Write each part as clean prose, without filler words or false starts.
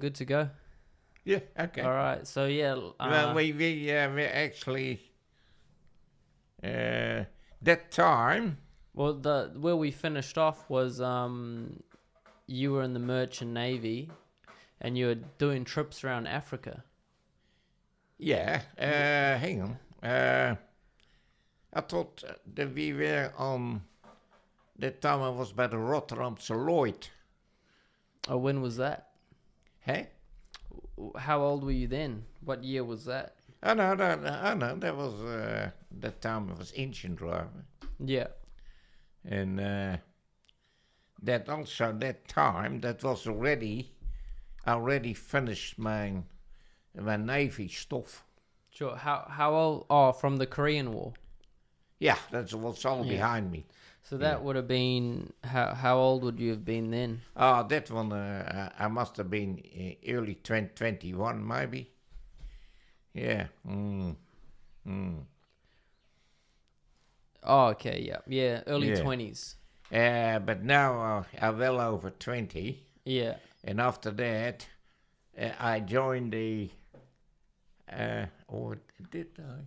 good to go. Yeah, okay. All right. So yeah. Well, we actually that time. Well, where we finished off was you were in the merchant navy, and you were doing trips around Africa. Yeah. Hang on. I thought that we were on. That time I was by the Rotterdamse Lloyd. Oh, when was that? Hey? How old were you then? What year was that? Oh no, that was that time I was engine driver. Yeah. And that also that time that was already finished my navy stuff. Sure. How old? Oh, from the Korean War. Yeah, that's what's all behind me. So that would have been how old would you have been then? Oh, that one I must have been early 2021 maybe. Yeah. Oh, okay, yeah, early 20s. But now I'm well over 20. Yeah. And after that, I joined the. Or did I?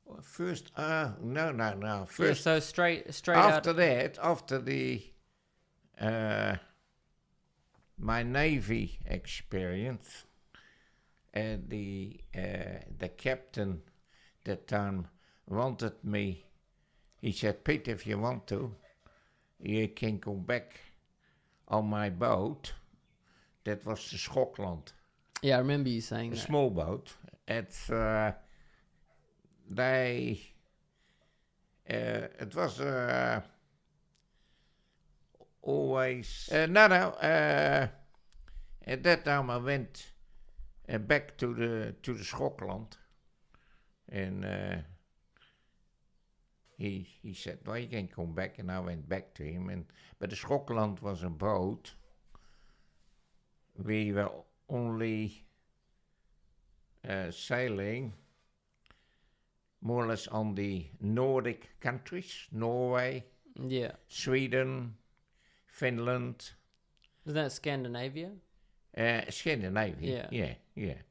Well, first, no. First, So straight after out. that, after the my Navy experience, the captain that time wanted me. He said, "Pieter, if you want to, you can go back on my boat." That was the Schokland. Yeah, I remember you saying A that. small boat. It's it was always no. At that time I went back to the Schokland, and he said, "Well, you can come back," and I went back to him. But the Schokland was a boat. We were only sailing more or less on the Nordic countries, Norway, Sweden, Finland. Isn't that Scandinavia? Scandinavia, yeah.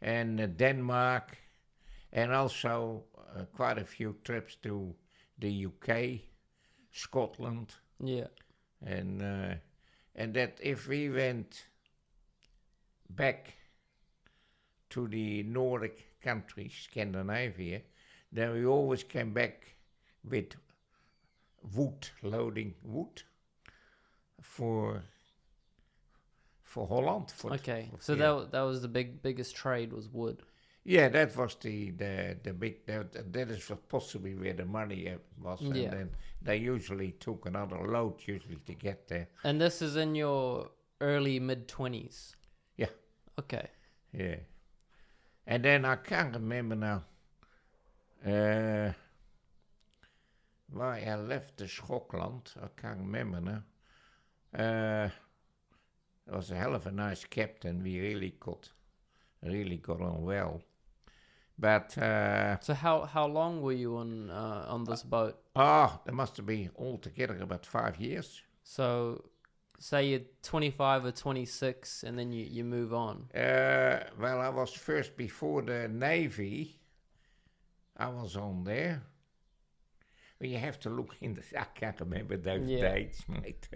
And Denmark, and also quite a few trips to the UK, Scotland. Yeah. And that if we went back to the Nordic countries, Scandinavia, then we always came back with loading wood for Holland. So that was the biggest trade was wood. Yeah, that was the big, that is possibly where the money was. And then they usually took another load to get there. And this is in your early mid-20s? Yeah. Okay. Yeah. And then I can't remember now why I left the Schokland. I can't remember now. It was a hell of a nice captain. We really got on well. But so how long were you on this boat? There must have been altogether about 5 years. So say you're 25 or 26 and then you move on. Well, I was first before the Navy. I was on there. Well, you have to look in the... I can't remember those dates, mate.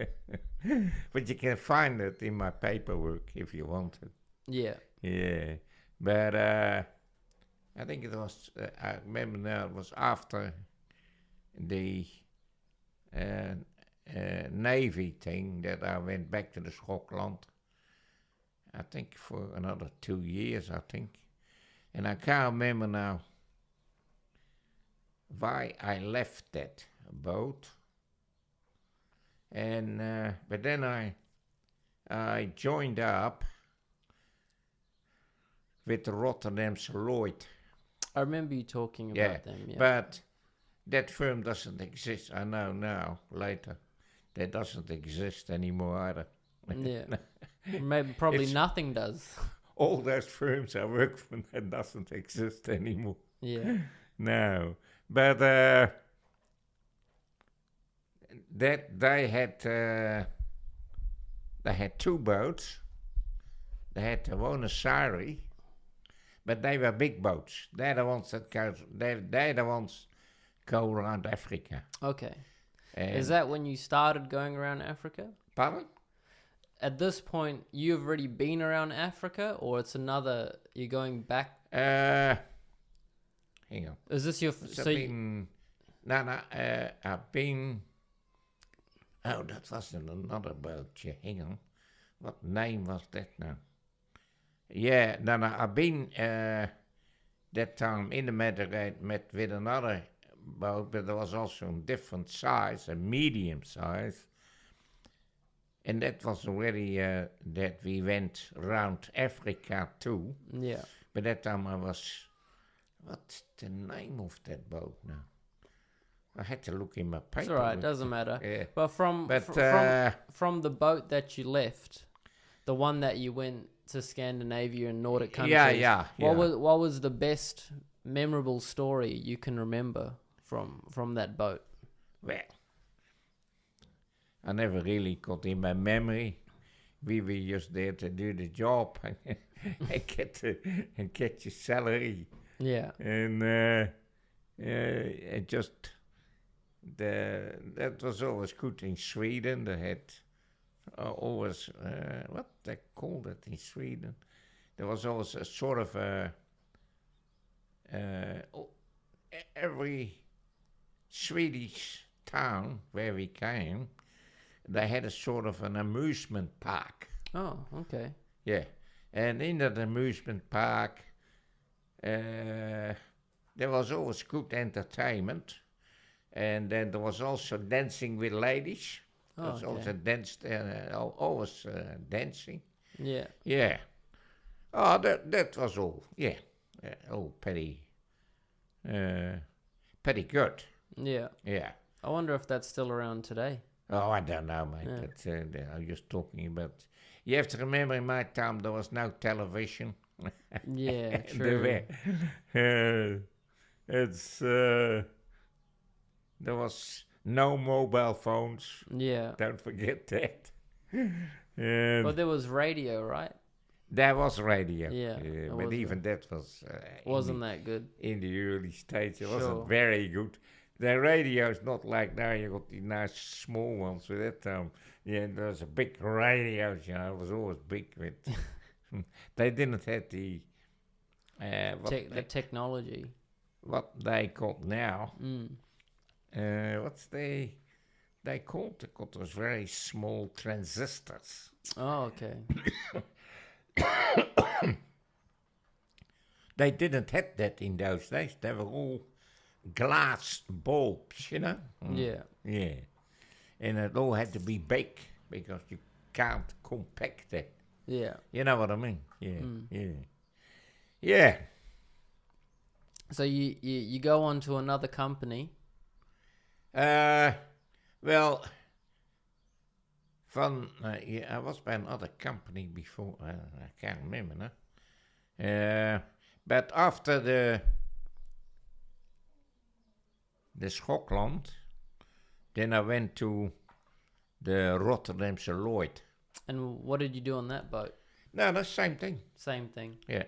But you can find it in my paperwork if you want it. Yeah. Yeah. But I think it was... I remember now it was after the Navy thing that I went back to the Schokland. I think for another 2 years, I think. And I can't remember now why I left that boat. And but then I joined up with the Rotterdamse Lloyd. I remember you talking about them. Yeah. But that firm doesn't exist. I know now, later, that doesn't exist anymore either. Yeah. Probably nothing does. All those firms I work for that doesn't exist anymore. Yeah. No. But that they had 2 boats, they had their own Sari, but they were big boats. They're the ones that they're the ones go around Africa. Okay. And Is that when you started going around Africa? pardon? At this point, you've already been around Africa, or it's another, you're going back? Hang on. Is this your... I've been... Oh, that was in another boat. Yeah, hang on. What name was that now? Yeah, I've been that time in the Mediterranean met with another boat, but there was also a different size, a medium size. And that was already that we went around Africa too. Yeah. But that time I was... What's the name of that boat now? I had to look in my paper. It's all right, doesn't matter. Yeah. But from the boat that you left, the one that you went to Scandinavia and Nordic countries. What was the best memorable story you can remember from that boat? Well, I never really got in my memory. We were just there to do the job and get your salary. Yeah. And it just that was always good in Sweden. They had always what they called it in Sweden. There was always a sort of every Swedish town where we came, they had a sort of an amusement park. Oh, okay. Yeah, and in that amusement park, there was always good entertainment, and then there was also dancing with ladies. There was also always dancing. Yeah. Yeah. Oh, that was all. Yeah. Pretty good. Yeah. Yeah. I wonder if that's still around today. Oh, I don't know, mate. Yeah. That's, I'm just talking about... You have to remember, in my time, there was no television. Yeah, true. There was no mobile phones. Yeah. Don't forget that. But there was radio, right? There was radio. Yeah. But even that was... wasn't that good. In the early stage, it Sure. wasn't very good. The radio is not like now, you got the nice small ones with that. There was a big radio, it was always big. With they didn't have the... the technology. What they call now. What's they called? They called those very small transistors. Oh, okay. They didn't have that in those days. They were all glass bulbs, Yeah. Yeah. And it all had to be big because you can't compact it. Yeah. You know what I mean? Yeah. Yeah. So you go on to another company. Well, I was by another company before. I can't remember now. But after the Schokland, then I went to the Rotterdamse Lloyd. And what did you do on that boat? No, that's the same thing. Same thing. Yeah.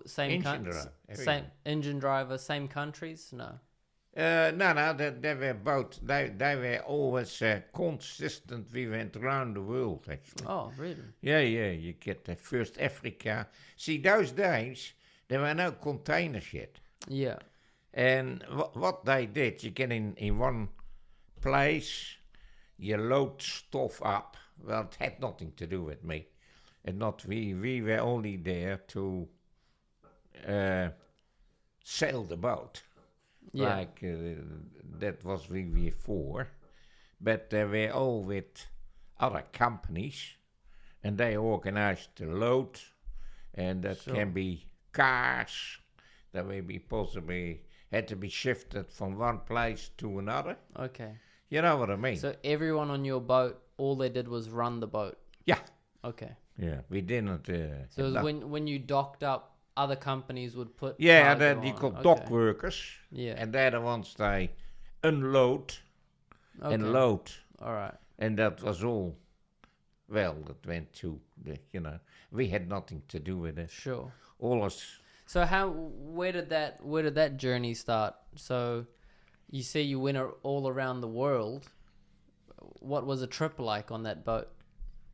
Same Engine driver, same engine driver, same countries? No. No, they were both. They were always consistent. We went around the world, actually. Oh, really? Yeah. You get the first Africa. See, those days, there were no containers yet. Yeah. And what they did, you get in one place, you load stuff up. Well, it had nothing to do with me. And not we. We were only there to sail the boat. Yeah. Like that was we were for. But they were all with other companies. And they organized the load. And that can be cars. That may be possibly had to be shifted from one place to another. Okay. You know what I mean? So everyone on your boat, all they did was run the boat? Yeah. Okay. Yeah, we didn't... so it was when you docked up, other companies would put... Yeah, that you call dock workers. Yeah. And they're the ones they unload and load. All right. And that was all well, it went to we had nothing to do with it. Sure. All us. So where did that journey start? So you say you went all around the world. What was a trip like on that boat?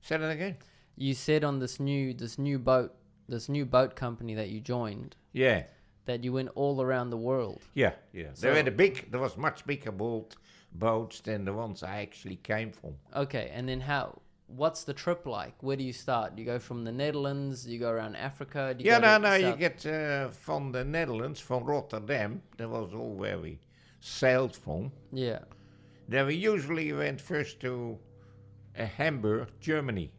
Say that again. You said on this new boat company that you joined. Yeah. That you went all around the world. Yeah. So, there was much bigger boats than the ones I actually came from. Okay, and then what's the trip like? Where do you start? Do you go from the Netherlands? Do you go around Africa? You get from the Netherlands, from Rotterdam. That was all where we sailed from. Yeah. Then we usually went first to Hamburg, Germany.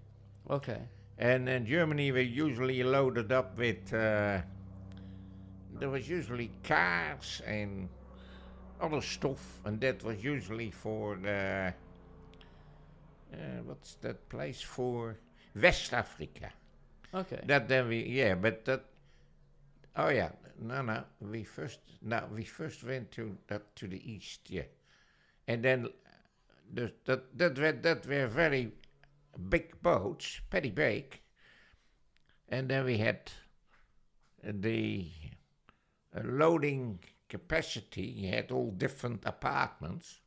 Okay. And in Germany, we usually loaded up with, there was usually cars and other stuff, and that was usually for the, what's that place for? West Africa. Okay. We first went to the east, yeah. And then that were very big boats, pretty big. And then we had the loading capacity. You had all different apartments.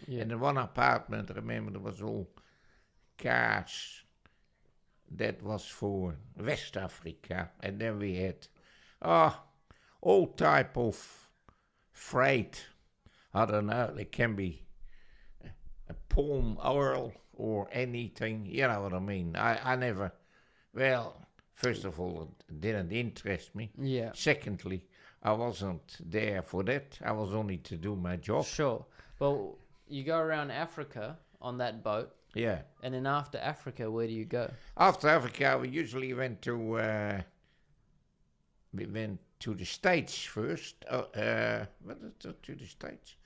Yeah. And in one apartment, remember, there was all cars. That was for West Africa. And then we had all type of freight. I don't know, it can be a palm oil or anything, you know what I mean. I never, first of all, it didn't interest me. Yeah. Secondly, I wasn't there for that. I was only to do my job. Sure. Well, you go around Africa on that boat. Yeah. And then after Africa, where do you go? After Africa, we usually went to the States first. To the States.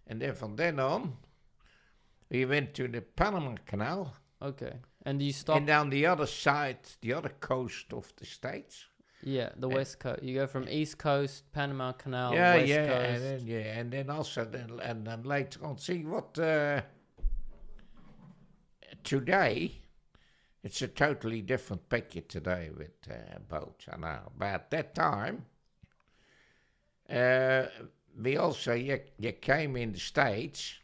And then from then on, we went to the Panama Canal. Okay. And do you stop? And down the other side, the other coast of the States. Yeah, the West Coast. You go from East Coast, Panama Canal, West Coast. And then also, then later on, see what, today, it's a totally different picture today with boats, I know. But at that time, we also, you came in the States,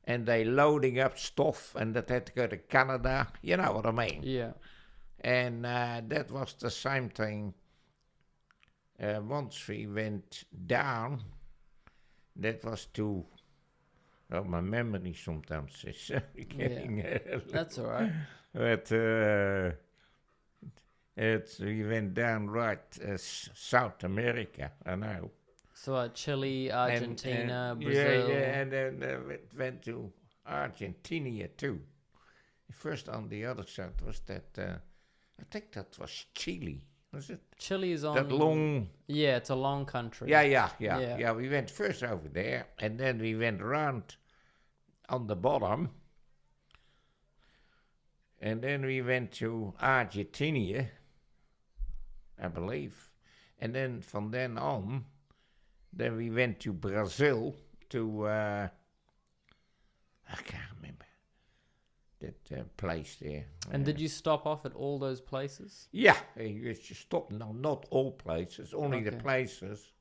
and they loading up stuff, and that had to go to Canada. You know what I mean? Yeah. And that was the same thing. Once we went down, that was to. Oh, my memory sometimes is getting. That's all right. But we went down right South America. I know. So Chile, Argentina, Brazil. Yeah, and then it went to Argentina too. First on the other side was that, I think that was Chile, was it? Chile is on... That long... Yeah, it's a long country. Yeah, we went first over there, and then we went around on the bottom, and then we went to Argentina, I believe, and then from then on... Then we went to Brazil to, I can't remember, that place there. And did you stop off at all those places? Yeah, you stopped. No, not all places, only the places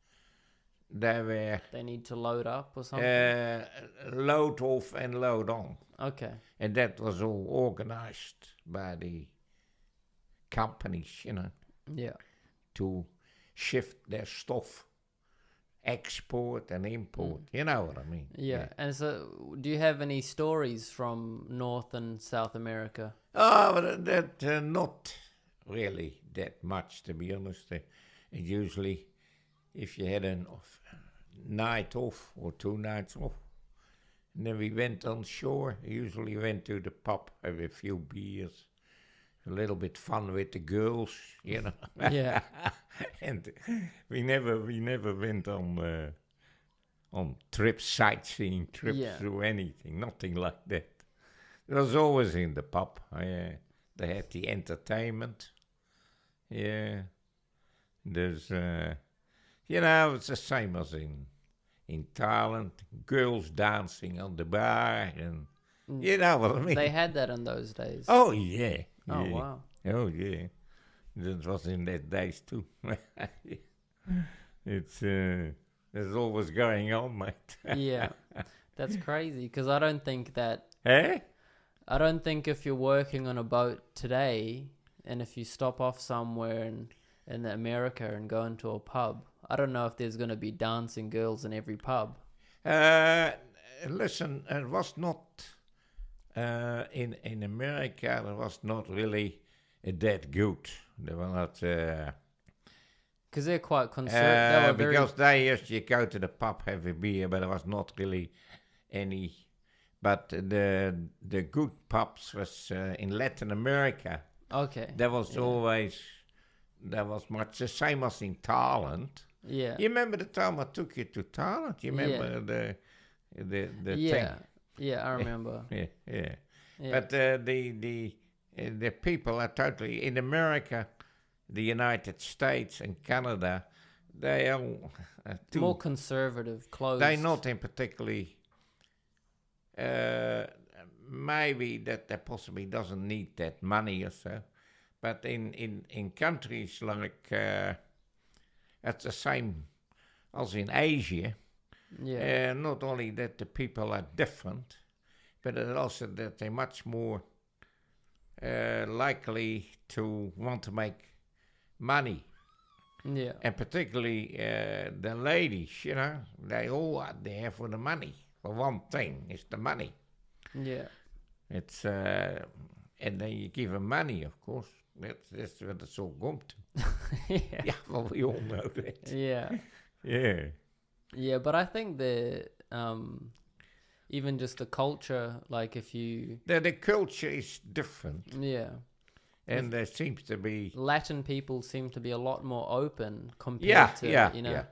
that were... They need to load up or something? Load off and load on. Okay. And that was all organized by the companies, Yeah. To shift their stuff. Export and import, you know what I mean? Yeah. And so, do you have any stories from North and South America? Oh, that not really that much, to be honest. Usually, if you had a night off or 2 nights off, and then we went on shore. Usually went to the pub, have a few beers, a little bit fun with the girls, Yeah. And we never went on trips, sightseeing trips or anything, nothing like that. It was always in the pub. They had the entertainment. Yeah. There's, it's the same as in Thailand. Girls dancing on the bar and You know what I mean? They had that in those days. Oh, yeah. Oh, wow. Oh, yeah. That was in that days, too. It's, there's always going on, mate. Yeah. That's crazy, because I don't think that... Eh? I don't think if you're working on a boat today, and if you stop off somewhere in America and go into a pub, I don't know if there's going to be dancing girls in every pub. Listen, it was not... in America, it was not really that good. They were not... Because they're quite conservative. Because they used to go to the pub, have a beer, but there was not really any... But the good pubs was in Latin America. Okay. There was always... There was much the same as in Thailand. Yeah. You remember the time I took you to Thailand? You remember the thing? Yeah, I remember. Yeah. But the people are totally... In America, the United States and Canada, they are more conservative, closed. They're not in particularly... maybe that they possibly doesn't need that money or so. But in countries like... it's the same as in Asia. Yeah. Not only that the people are different, but it's also that they're much more likely to want to make money. Yeah. And particularly the ladies, you know, they all are there for the money. For one thing, it's the money. Yeah. It's and then you give them money, of course. That's what it's all come to. Yeah, well, we all know that. Yeah. Yeah. Yeah, but I think the even just the culture, like if you... The culture is different. Yeah. And there seems to be... Latin people seem to be a lot more open compared to, you know...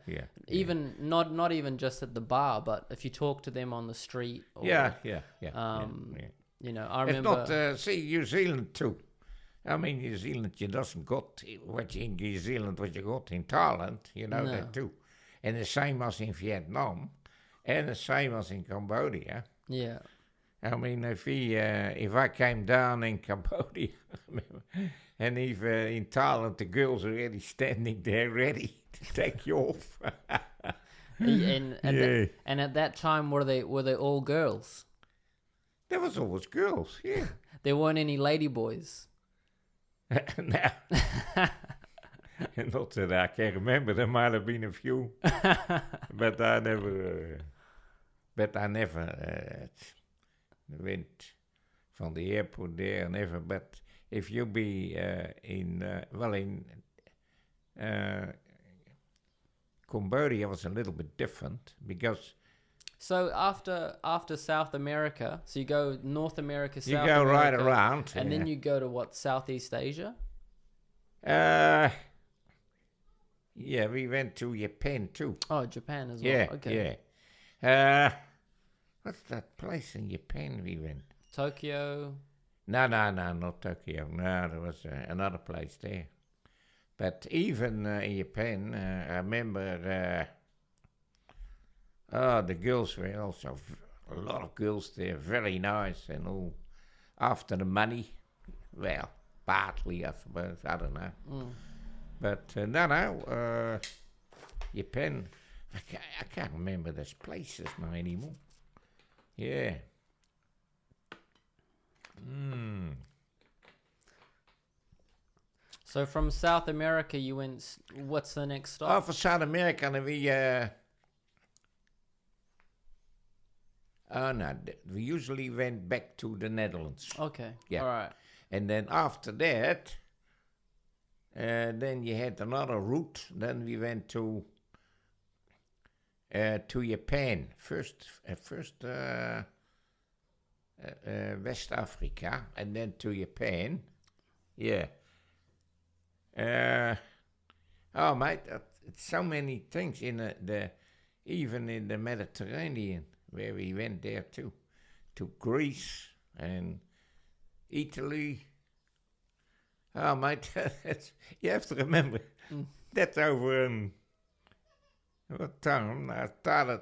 Even, not even just at the bar, but if you talk to them on the street... Or, you know, I remember... It's not... see, New Zealand too. I mean, New Zealand, you doesn't got what you in New Zealand, what you got in Thailand, you know that too. And the same as in Vietnam, and the same as in Cambodia. Yeah. I mean, if I came down in Cambodia, and if in Thailand the girls are already standing there ready to take you off. And at that time, were they all girls? There was always girls, yeah. There weren't any lady boys. No. Not that I can remember. There might have been a few, but I never. Went from the airport there. Never. But if you be in Cambodia was a little bit different because. So after South America, so you go North America, South America. You go right around. And then you go to what, Southeast Asia? Yeah, we went to Japan too. Oh, Japan as well. Yeah, okay. Yeah. What's that place in Japan we went? Tokyo? No, not Tokyo. No, there was another place there. But even in Japan, I remember... the girls were also a lot of girls there, very nice and all. After the money, well, partly I suppose, I don't know. But Japan, I can't remember those places now anymore. Yeah. So from South America you went, what's the next stop? Oh, for South America, we usually went back to the Netherlands. Okay, yeah. All right. And then after that, then you had another route. Then we went to Japan. First West Africa, and then to Japan. Yeah. Oh, mate, it's so many things in even in the Mediterranean. Where we went there too, to Greece and Italy. Oh, mate, you have to remember, that's over what time? I started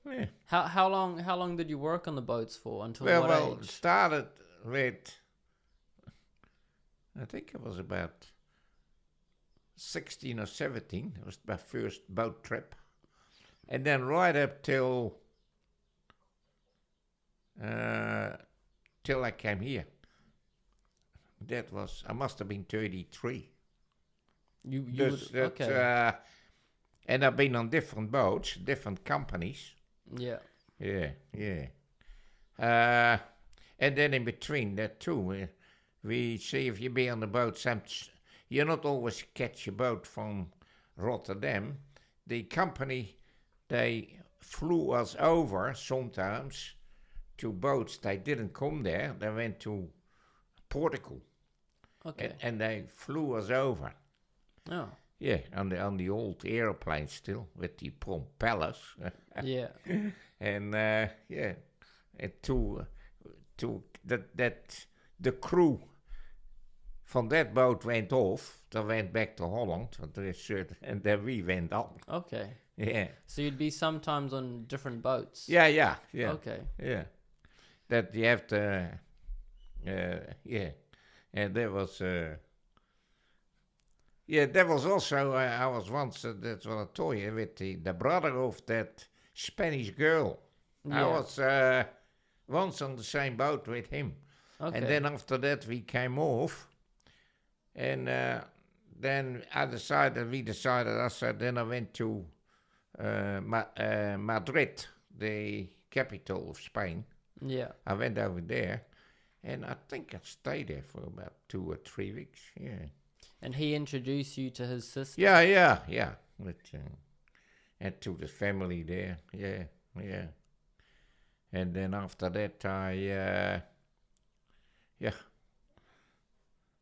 Yeah. How long did you work on the boats for? Until what Well, age? it started with, I think it was about 16 or 17. It was my first boat trip. And then right up till I came here. I must have been 33. Okay. And I've been on different boats, different companies. Yeah. Yeah. And then in between that too, we see if you be on the boat, you're not always catch a boat from Rotterdam. The company, they flew us over sometimes to boats. They didn't come there. They went to Portugal. Okay. And they flew us over. Oh. Yeah, on the old airplane still with the propellers. Yeah. And yeah, and to that the crew from that boat went off. They went back to Holland, and then we went on. Okay. Yeah. So you'd be sometimes on different boats. Yeah. Okay. Yeah. That you have to. Yeah. And there was. Yeah, there was also, I was once, that's what I told you, with the brother of that Spanish girl. Yeah. I was once on the same boat with him. Okay. And then after that we came off. And then I said, then I went to Madrid, the capital of Spain. Yeah. I went over there. And I think I stayed there for about 2 or 3 weeks, yeah. And he introduced you to his sister? Yeah. And to the family there, yeah. And then after that,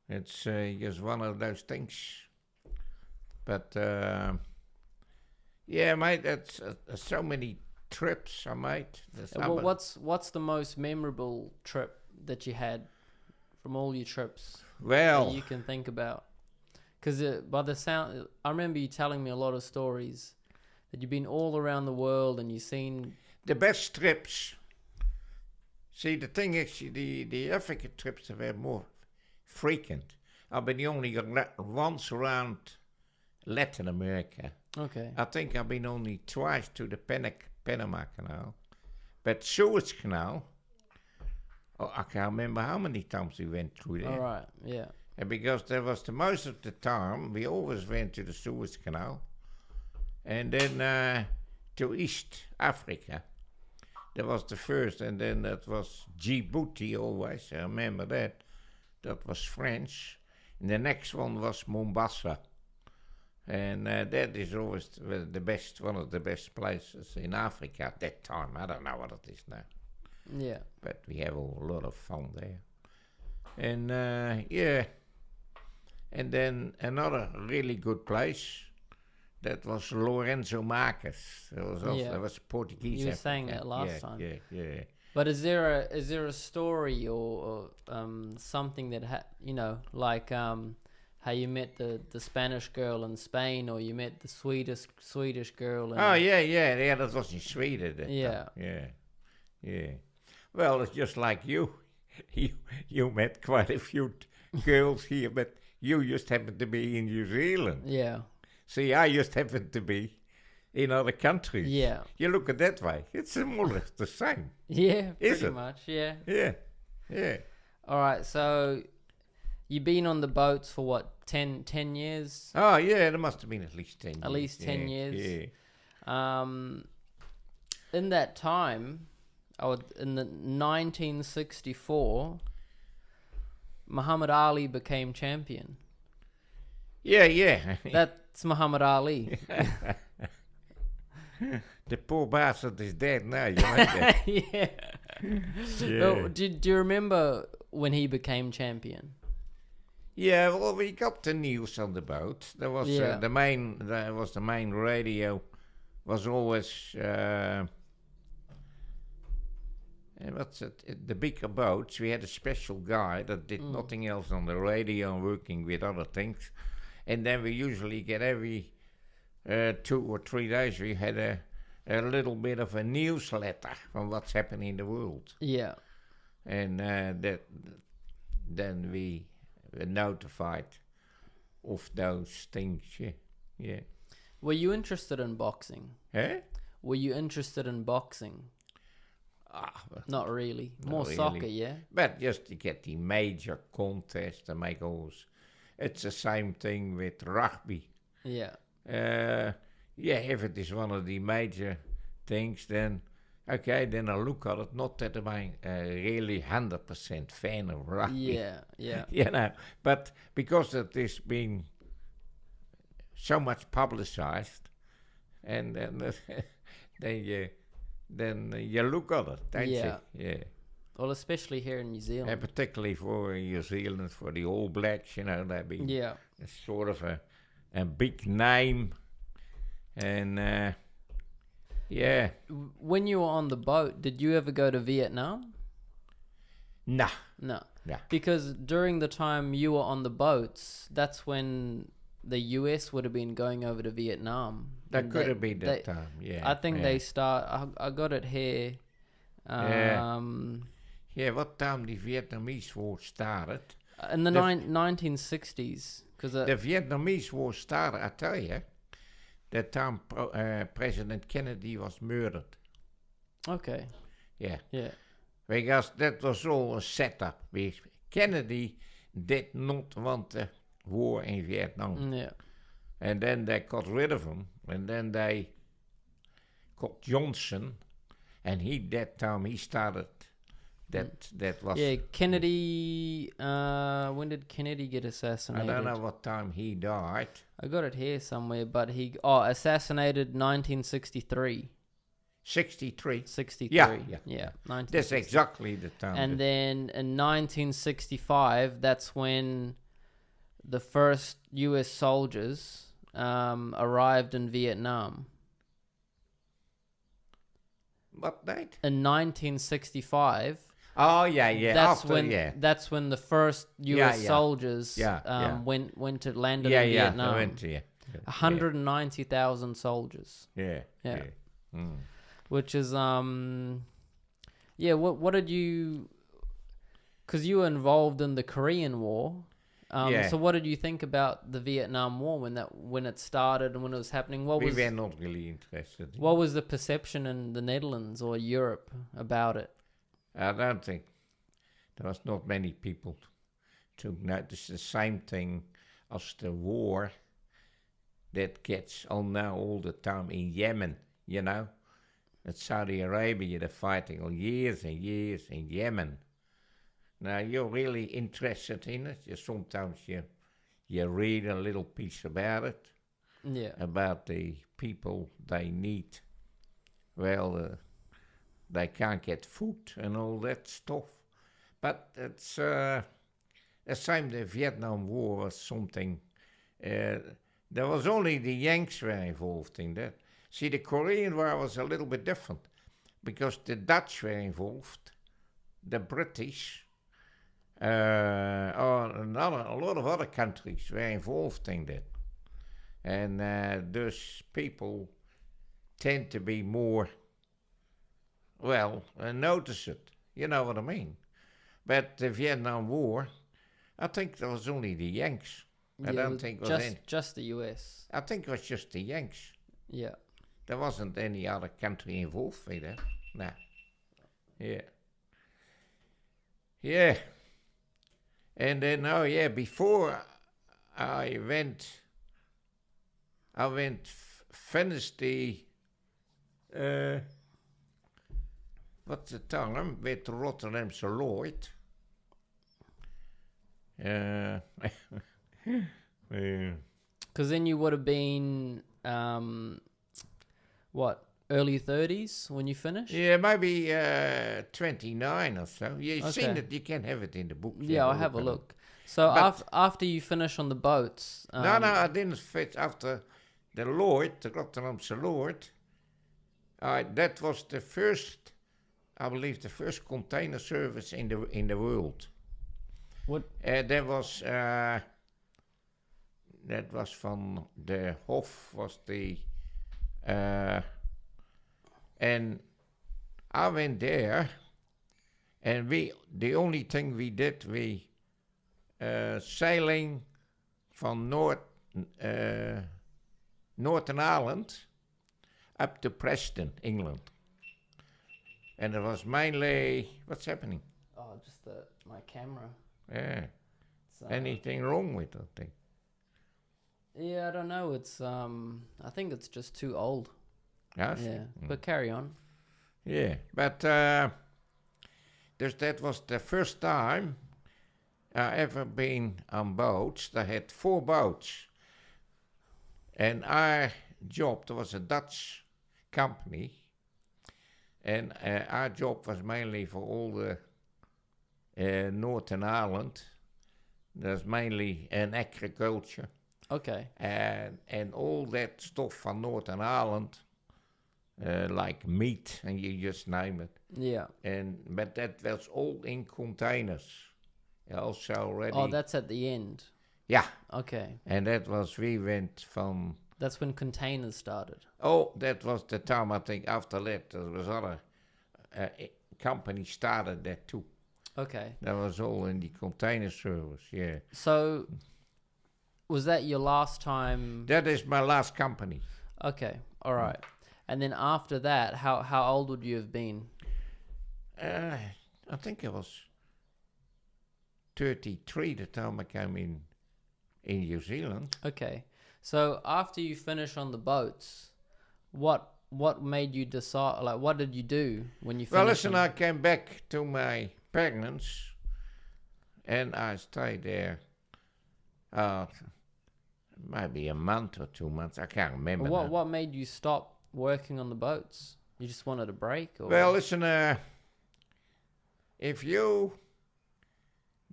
it's just one of those things. But, yeah, mate, that's so many trips I made. Well, what's the most memorable trip that you had from all your trips that you can think about? Because by the sound, I remember you telling me a lot of stories that you've been all around the world and you've seen the best trips. See, the thing is, the Africa trips were more frequent. I've been only once around Latin America. Okay. I think I've been only twice to the Panama Canal, but Suez Canal. Oh, I can't remember how many times we went through there. All right. Yeah. And because there was the most of the time, we always went to the Suez Canal. And then to East Africa. That was the first, and then that was Djibouti always, I remember that. That was French. And the next one was Mombasa. And that is always one of the best places in Africa at that time. I don't know what it is now. Yeah. But we have a lot of fun there. And yeah. And then another really good place, that was Lorenzo Marques. That was Portuguese. You were saying that last time. Yeah. But is there a story or something that like how you met the Spanish girl in Spain, or you met the Swedish girl? Yeah. That was in Sweden. Yeah. Well, it's just like you. You met quite a few girls here, but you just happened to be in New Zealand. Yeah. See, I just happened to be in other countries. Yeah. You look at that way, it's more or less the same. Yeah, pretty much, yeah. Yeah. All right, so you've been on the boats for what, 10 years? Oh, yeah, there must have been at least 10 years. At least 10 years. Yeah. In that time, in the 1964, Muhammad Ali became champion. Yeah. That's Muhammad Ali. The poor bastard is dead now, you know that? Yeah. Well, do you remember when he became champion? Yeah, well, we got the news on the boat. There was the main radio was always what's it? The bigger boats. We had a special guy that did nothing else on the radio, working with other things, and then we usually get every 2 or 3 days we had a little bit of a newsletter from what's happening in the world. Yeah. And then we were notified of those things. Yeah. Were you interested in boxing? Were you interested in boxing? Not really. More really. Soccer, yeah? But just to get the major contest to make goals. It's the same thing with rugby. Yeah. If it is one of the major things, then then I look at it. Not that I'm really 100% fan of rugby. Yeah. But because it is being so much publicized, and then you look at it, don't you? Yeah. Well, especially here in New Zealand. And particularly for New Zealand, for the All Blacks, they've been sort of a big name. And, When you were on the boat, did you ever go to Vietnam? No. Because during the time you were on the boats, that's when the US would have been going over to Vietnam. That could have been that time, yeah. I think they start... I got it here. What time the Vietnamese War started? In the 1960s. The Vietnamese War started, I tell you, that time President Kennedy was murdered. Okay. Yeah. Because that was all a setup. Kennedy did not want a war in Vietnam. Yeah. And then they got rid of him. And then they got Johnson. And that time he started. That was... Yeah, Kennedy... when did Kennedy get assassinated? I don't know what time he died. I got it here somewhere, but he... assassinated 1963. 63? 63. Yeah. That's exactly the time. And then in 1965, that's when the first US soldiers arrived in Vietnam. What date? In 1965. Oh, yeah. That's when the first US soldiers went to landed in Vietnam. Went to, 190,000 soldiers. Yeah. Mm. Which is what did you... Because you were involved in the Korean War. So what did you think about the Vietnam War when it started and when it was happening? We were not really interested. What was the perception in the Netherlands or Europe about it? I don't think there was not many people to notice the same thing as the war that gets on now all the time in Yemen, At Saudi Arabia, they're fighting all years and years in Yemen. Now, you're really interested in it. Sometimes you read a little piece about it. Yeah. About the people they need. Well, they can't get food and all that stuff. But it's the same. The Vietnam War was something. There was only the Yanks were involved in that. See, the Korean War was a little bit different because the Dutch were involved, the British, a lot of other countries were involved in that. And those people tend to be more, notice it. You know what I mean? But the Vietnam War, I think there was only the Yanks. I don't think it was just the US. I think it was just the Yanks. Yeah. There wasn't any other country involved with that. No. Yeah. Yeah. And then, before I finished the, what's the term, with Rotterdamse Lloyd. Because then you would have been, early 30s when you finished? Yeah, maybe 29 or so. You've seen it, you can have it in the book. Yeah, I'll have a look. So after you finish on the boats... No, I didn't fit after the Lloyd, the Rotterdamse Lloyd. That was the first, I believe, the first container service in the world. What? That was from the Hof, was the And I went there, and the only thing we did, sailing from Northern Ireland up to Preston, England. And it was mainly, what's happening? Oh, just my camera. Yeah. Anything wrong with that thing? Yeah, I don't know. It's I think it's just too old. Yes? Yeah, but carry on. Yeah, but that was the first time I ever been on boats. They had 4 boats. And our job, there was a Dutch company. And our job was mainly for all the Northern Ireland. There's mainly an agriculture. Okay. And all that stuff from Northern Ireland, like meat, and you just name it. Yeah. But that was all in containers. Also already. Oh, that's at the end. Yeah. Okay. And that was, we went from... That's when containers started. Oh, that was the time, I think, after that, there was other companies started that too. Okay. That was all in the container service, yeah. So, was that your last time? That is my last company. Okay, all right. And then after that, how old would you have been? I think it was 33 the time I came in New Zealand. Okay. So after you finish on the boats, what made you decide, like what did you do when you finished? Well, listen, I came back to my parents and I stayed there maybe a month or 2 months. I can't remember. What made you stop working on the boats? You just wanted a break? Or? Well, listen, if you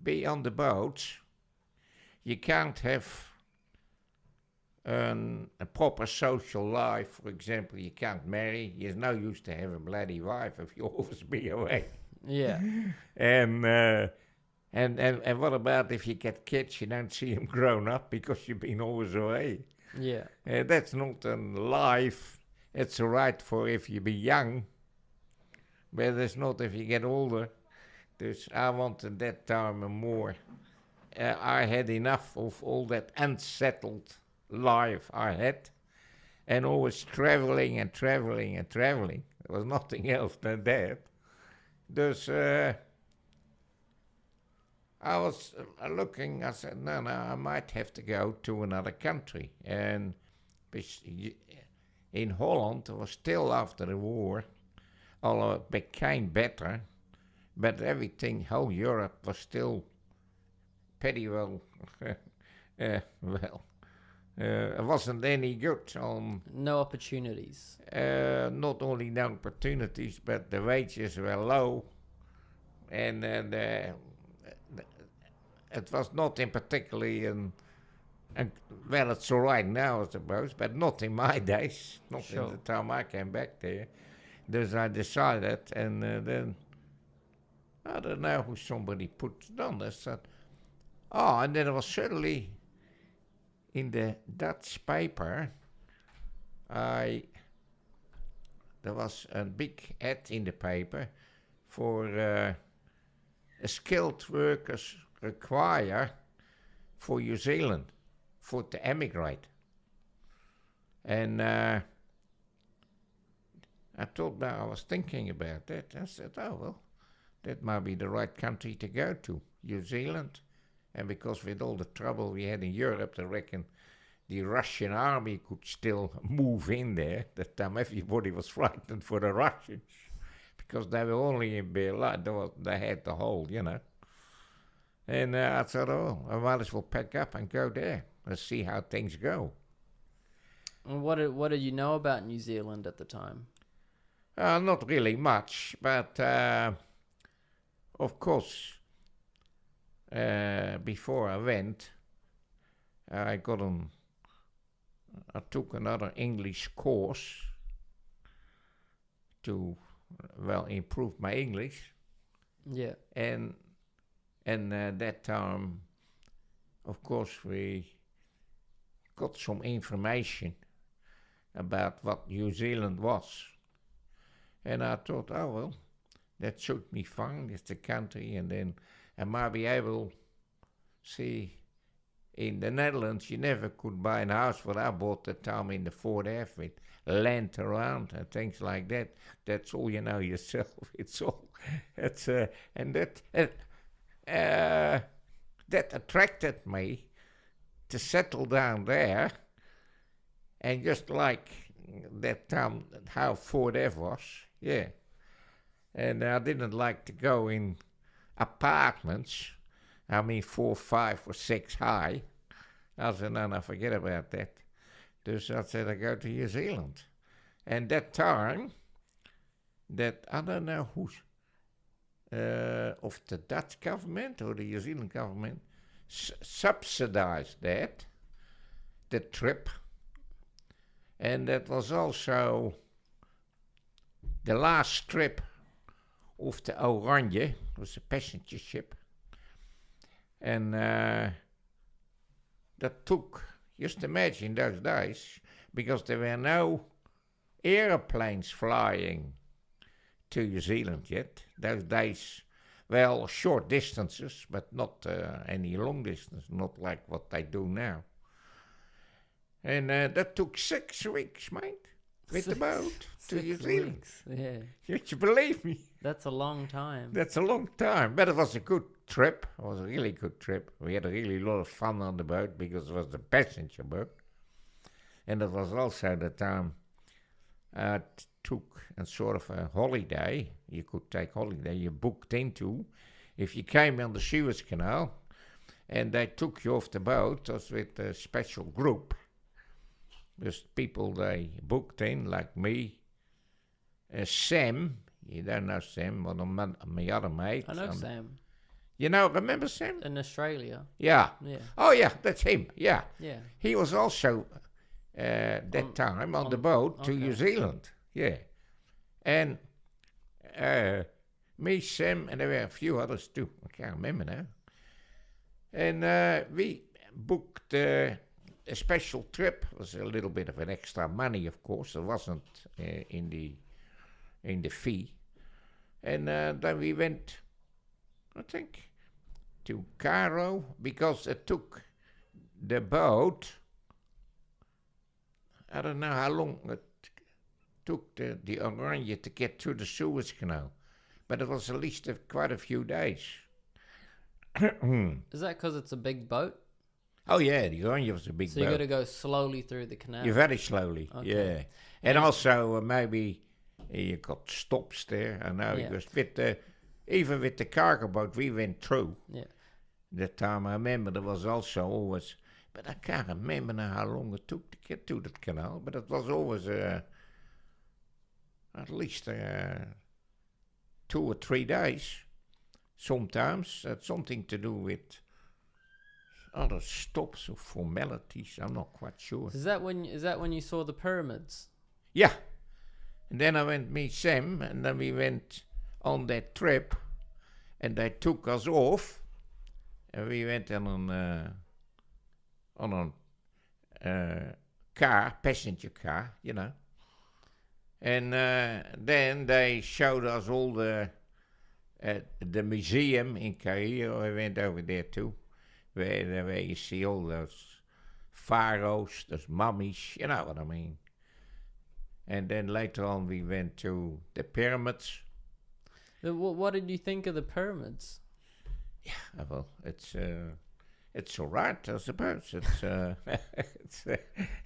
be on the boats, you can't have a proper social life. For example, you can't marry. There's no use to have a bloody wife if you always be away. Yeah. And what about if you get kids? You don't see them grown up because you've been always away. Yeah. That's not a life. It's all right for if you be young, but it's not if you get older. I wanted that time more. I had enough of all that unsettled life I had, and always traveling and traveling and traveling. There was nothing else than that. I was looking, I said, no, I might have to go to another country. And in Holland, it was still after the war, although it became better, but everything, whole Europe was still pretty well, it wasn't any good. No opportunities. Not only no opportunities, but the wages were low, and it was not in particularly well, it's all right now, I suppose, but not in my days, not Sure. in the time I came back there. Thus I decided, and then, I don't know who somebody put on this, and then it was certainly in the Dutch paper, there was a big ad in the paper for skilled workers require for New Zealand to emigrate. And I was thinking about that. I said, oh, well, that might be the right country to go to, New Zealand. And because with all the trouble we had in Europe, I reckon the Russian army could still move in there. That time everybody was frightened for the Russians because they were only in Berlin. They had the whole, you know. And I thought, I might as well pack up and go there. Let's see how things go. And what did you know about New Zealand at the time? Not really much, but of course, before I went, I took another English course to, improve my English. Yeah. And that time, of course, we got some information about what New Zealand was. And I thought, oh, well, that suits me fine. It's the country. And then I might be able, see, in the Netherlands, you never could buy a house. What I bought that time in the Ford F with land around and things like that. That's all you know yourself. It's all, and that attracted me to settle down there. And just like that time, how Ford F was, yeah. And I didn't like to go in apartments. 4, 5, or 6 high. I said, no, forget about that. Dus I said, I go to New Zealand. And that time, that I don't know who's, of the Dutch government or the New Zealand government, subsidized that, the trip. And that was also the last trip of the Oranje. It was a passenger ship. And that took, just imagine those days, because there were no airplanes flying to New Zealand yet. Those days, well, short distances, but not any long distance, not like what they do now. And that took 6 weeks, mate, with the boat to New Zealand. Yeah. Did you believe me? That's a long time. That's a long time, but it was a good trip. It was a really good trip. We had a really lot of fun on the boat because it was a passenger boat. And it was also the time I took a sort of a holiday. You could take holiday. You booked into, if you came on the Suez Canal and they took you off the boat, it was with a special group. Just people they booked in, like me, Sam. You don't know Sam, one of my other mates. I know Sam. You know, remember Sam? In Australia. Yeah. Yeah. Oh, yeah, that's him. Yeah. Yeah. He was also that time on the boat to New Zealand. Yeah. And me, Sam, and there were a few others too. I can't remember now. And we booked a special trip. It was a little bit of an extra money, of course. It wasn't in the fee. And then we went, I think, to Cairo, because it took the boat, I don't know how long it took the Oranje to get through the Suez Canal, but it was at least quite a few days. Is that because it's a big boat? Oh yeah, the Oranje was a big boat. So you got to go slowly through the canal? You're very slowly, okay. Yeah. And also maybe you got stops there, I know, because even with the cargo boat we went through. Yeah. That time I remember there was also always, but I can't remember now how long it took to get to that canal, but it was always at least 2 or 3 days. Sometimes it's something to do with other stops or formalities. I'm not quite sure. Is that when you saw the pyramids? Yeah. And then I went meet Sam, and then we went on that trip, and they took us off, and we went on a car, passenger car, you know. And then they showed us all the museum in Cairo. I went over there too, where you see all those pharaohs, those mummies, you know what I mean. And then later on we went to the pyramids. What did you think of the pyramids? Yeah, well, it's all right, I suppose.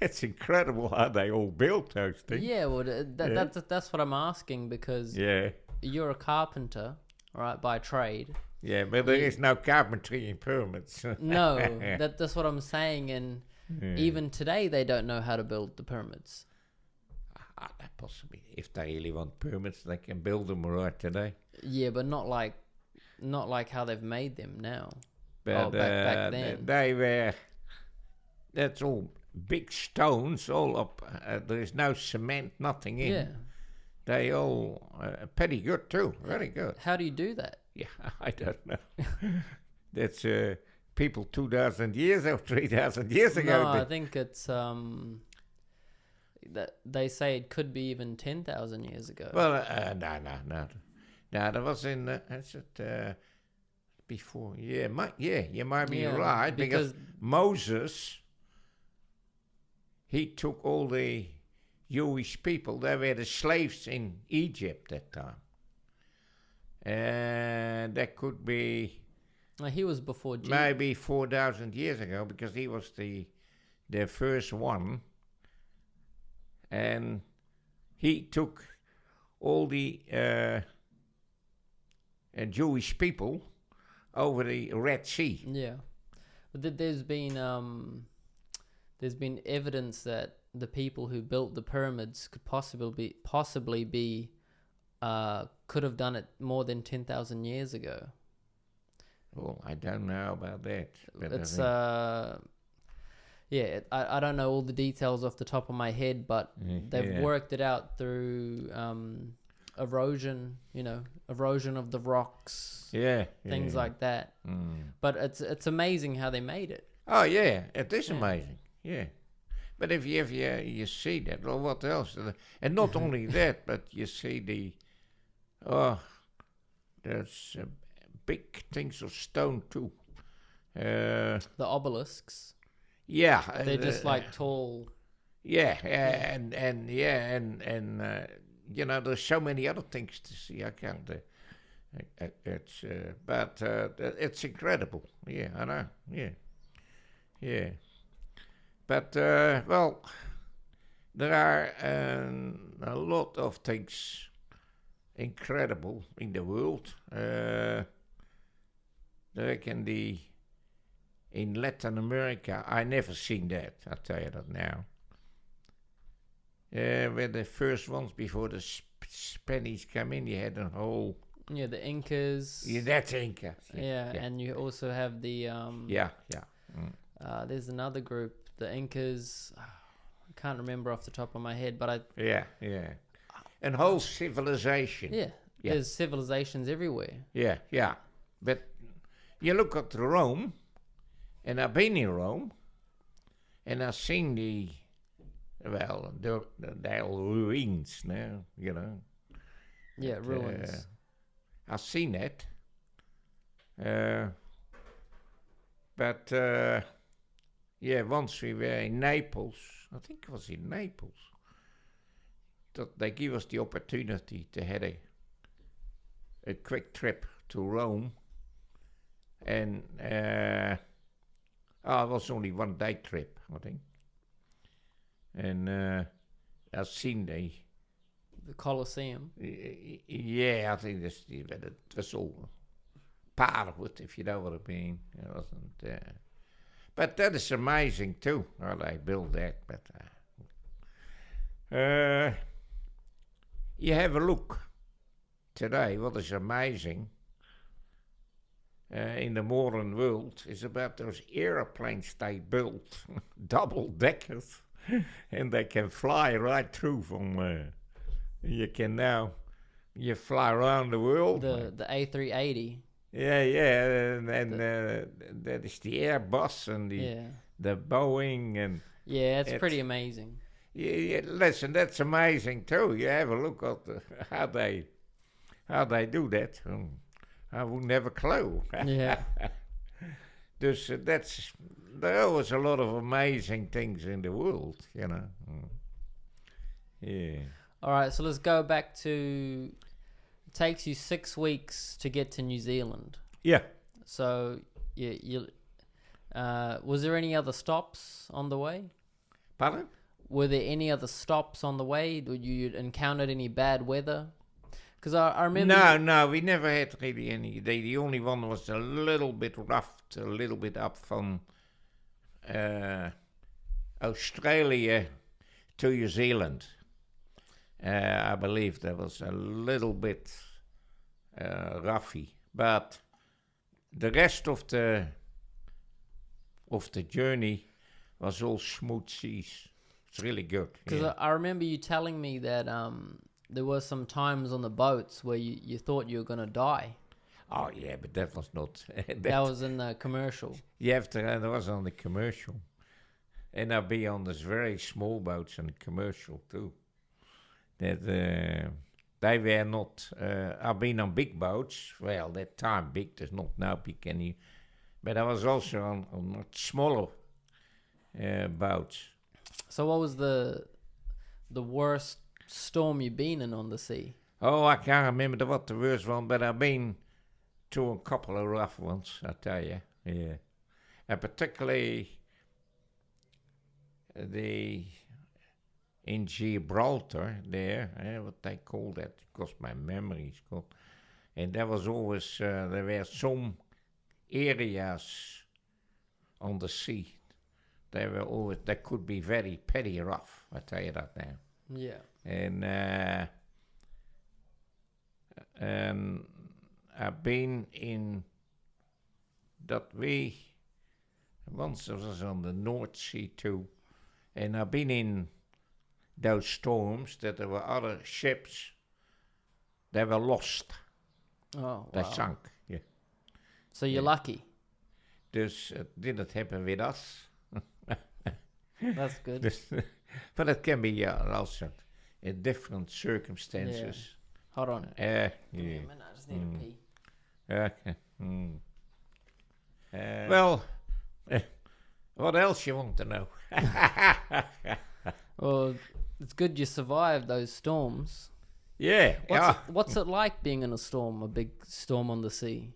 It's incredible how they all built those things. Yeah, well, that's what I'm asking, because you're a carpenter, right, by trade. Yeah, but there is no carpentry in pyramids. No, that's what I'm saying, and even today they don't know how to build the pyramids. Possibly, if they really want pyramids, they can build them right today. Yeah, but not like how they've made them now. But back then, they were. That's all big stones, all up. There is no cement, nothing in. Yeah, they all pretty good too, very good. How do you do that? Yeah, I don't know. That's people 2,000 years or 3,000 years ago. No, I think it's that they say it could be even 10,000 years ago. Well, no. That was in. Is it before? Yeah, you might be right because Moses, he took all the Jewish people. They were the slaves in Egypt that time, and that could be. He was before Jesus. Maybe 4,000 years ago, because he was the first one, and he took all the Jewish people over the Red Sea. Yeah, but there's been evidence that the people who built the pyramids could possibly be could have done it more than 10,000 years ago. Well, I don't know about that. But it's I don't know all the details off the top of my head, but they've worked it out through erosion, erosion of the rocks, things like that. But it's amazing how they made it. Oh yeah, it is amazing. Yeah, but if you see that, well, what else? And not only that, but you see there's big things of stone too. The obelisks. Yeah, they're just like tall. Yeah, and there's so many other things to see. I can't. It's incredible. Yeah, I know. Yeah. But well, there are a lot of things incredible in the world. There can be in Latin America. I never seen that. I tell you that now. Where the first ones before the Spanish come in, you had a whole. Yeah, the Incas. Yeah, that's Incas. Yeah, and you also have the. There's another group, the Incas. I can't remember off the top of my head, but I. Yeah. And whole civilization. Yeah, there's civilizations everywhere. Yeah. But you look at Rome, and I've been in Rome, and I've seen the ruins now, Yeah, ruins. I've seen it. Once we were in Naples, I think it was in Naples, that they give us the opportunity to have a quick trip to Rome. And it was only 1 day trip, I think. And I've seen the Colosseum. Yeah, I think it was all part of it, if you know what I mean. It wasn't. But that is amazing too, how they built that. But you have a look today. What is amazing in the modern world is about those airplanes they built, double deckers, and they can fly right through from. You fly around the world. The A380. Yeah, and that is the Airbus and the Boeing and. Yeah, it's pretty amazing. Yeah, listen, that's amazing too. You have a look at how they do that. I wouldn't have a clue. Yeah. There are always a lot of amazing things in the world, Yeah. All right, so let's go back to. It takes you 6 weeks to get to New Zealand. Yeah. So you was there any other stops on the way? Pardon? Were there any other stops on the way? Did you encountered any bad weather? Because I remember. No, we never had really any. The only one was a little bit rough, a little bit up from Australia to New Zealand. I believe that was a little bit roughy, but the rest of the journey was all smooth seas. It's really good. Because I remember you telling me that there were some times on the boats where you thought you were going to die. Oh yeah, but that was not. That was in the commercial. That was on the commercial. And I've been on these very small boats and commercial too. That they were not. I've been on big boats. Well, that time big. There's not now big any. But I was also on much smaller boats. So what was the worst storm you've been in on the sea? Oh, I can't remember what the worst one, but I've been to a couple of rough ones, I tell you. Yeah. And particularly in Gibraltar there, what they call that, because my memory is gone. And there was always, there were some areas on the sea. They could be very petty rough, I tell you that now. Yeah. And I've been in that way. Once I was on the North Sea too, and I've been in those storms that there were other ships that were lost. Oh, wow. They sunk, yeah. So you're lucky. Dus it didn't happen with us. That's good. But it can be also in different circumstances. Yeah. Hold on. Yeah. Give me a minute, I just need to pee. Okay. Well, what else you want to know? Well, it's good you survived those storms. Yeah. What's it like being in a storm, a big storm on the sea?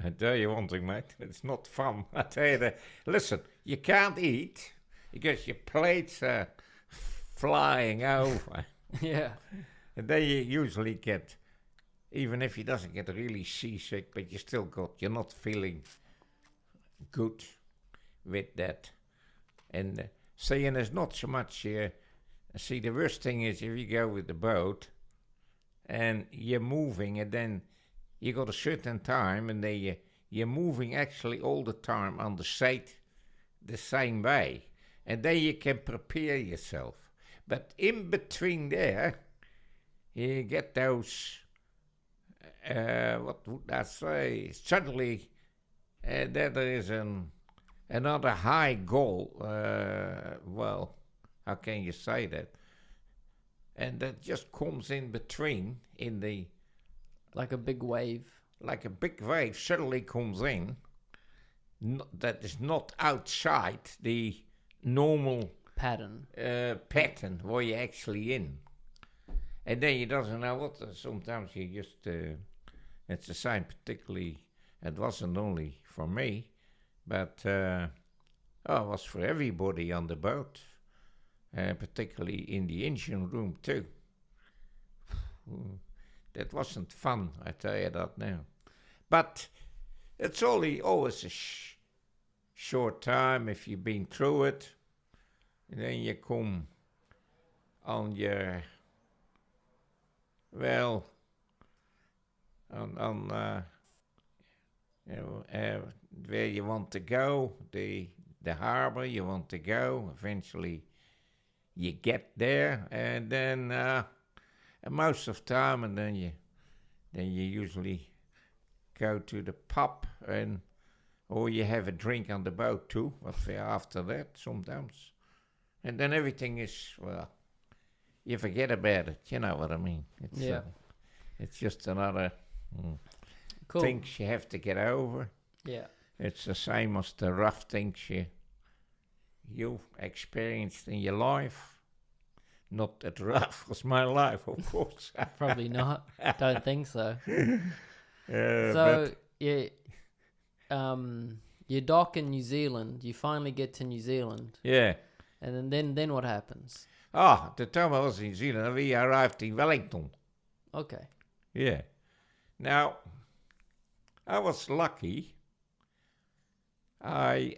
I tell you one thing, mate. It's not fun. I tell you that. Listen, you can't eat because your plates are flying over. Yeah. And then you usually get, even if he doesn't get really seasick, but you're not feeling good with that. And saying there's not so much, see, the worst thing is if you go with the boat and you're moving and then you got a certain time and then you're moving actually all the time on the side the same way. And then you can prepare yourself. But in between there, you get those, what would I say, suddenly there is another high goal, well, how can you say that? And that just comes in between in the... Like a big wave. Like a big wave suddenly comes in, that is not outside the normal... pattern where you're actually in. And then you doesn't know what, sometimes you just, it's the same, particularly, it wasn't only for me, but it was for everybody on the boat, particularly in the engine room too. That wasn't fun, I tell you that now. But it's always a short time if you've been through it. And then you come on your, well, on where you want to go, the harbor you want to go. Eventually, you get there, and then most of the time, and then you usually go to the pub or you have a drink on the boat too. After that, sometimes. And then everything is, well, you forget about it. You know what I mean? It's just another things you have to get over. Yeah. It's the same as the rough things you've experienced in your life. Not that rough was my life, of course. Probably not. Don't think so. You dock in New Zealand. You finally get to New Zealand. Yeah. And then what happens? The time I was in New Zealand, we arrived in Wellington. Okay. Yeah. Now, I was lucky. On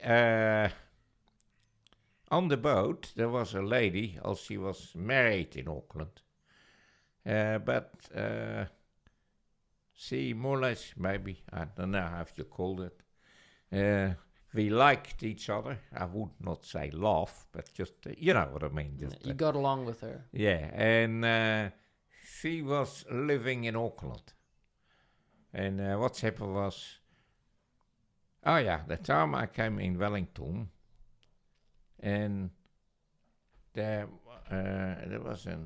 the boat, there was a lady, she was married in Auckland. But she more or less, maybe, I don't know how you call it, we liked each other. I would not say laugh, but just, you know what I mean. Just, you got along with her. Yeah, and she was living in Auckland. And what happened was, the time I came in Wellington, And there was a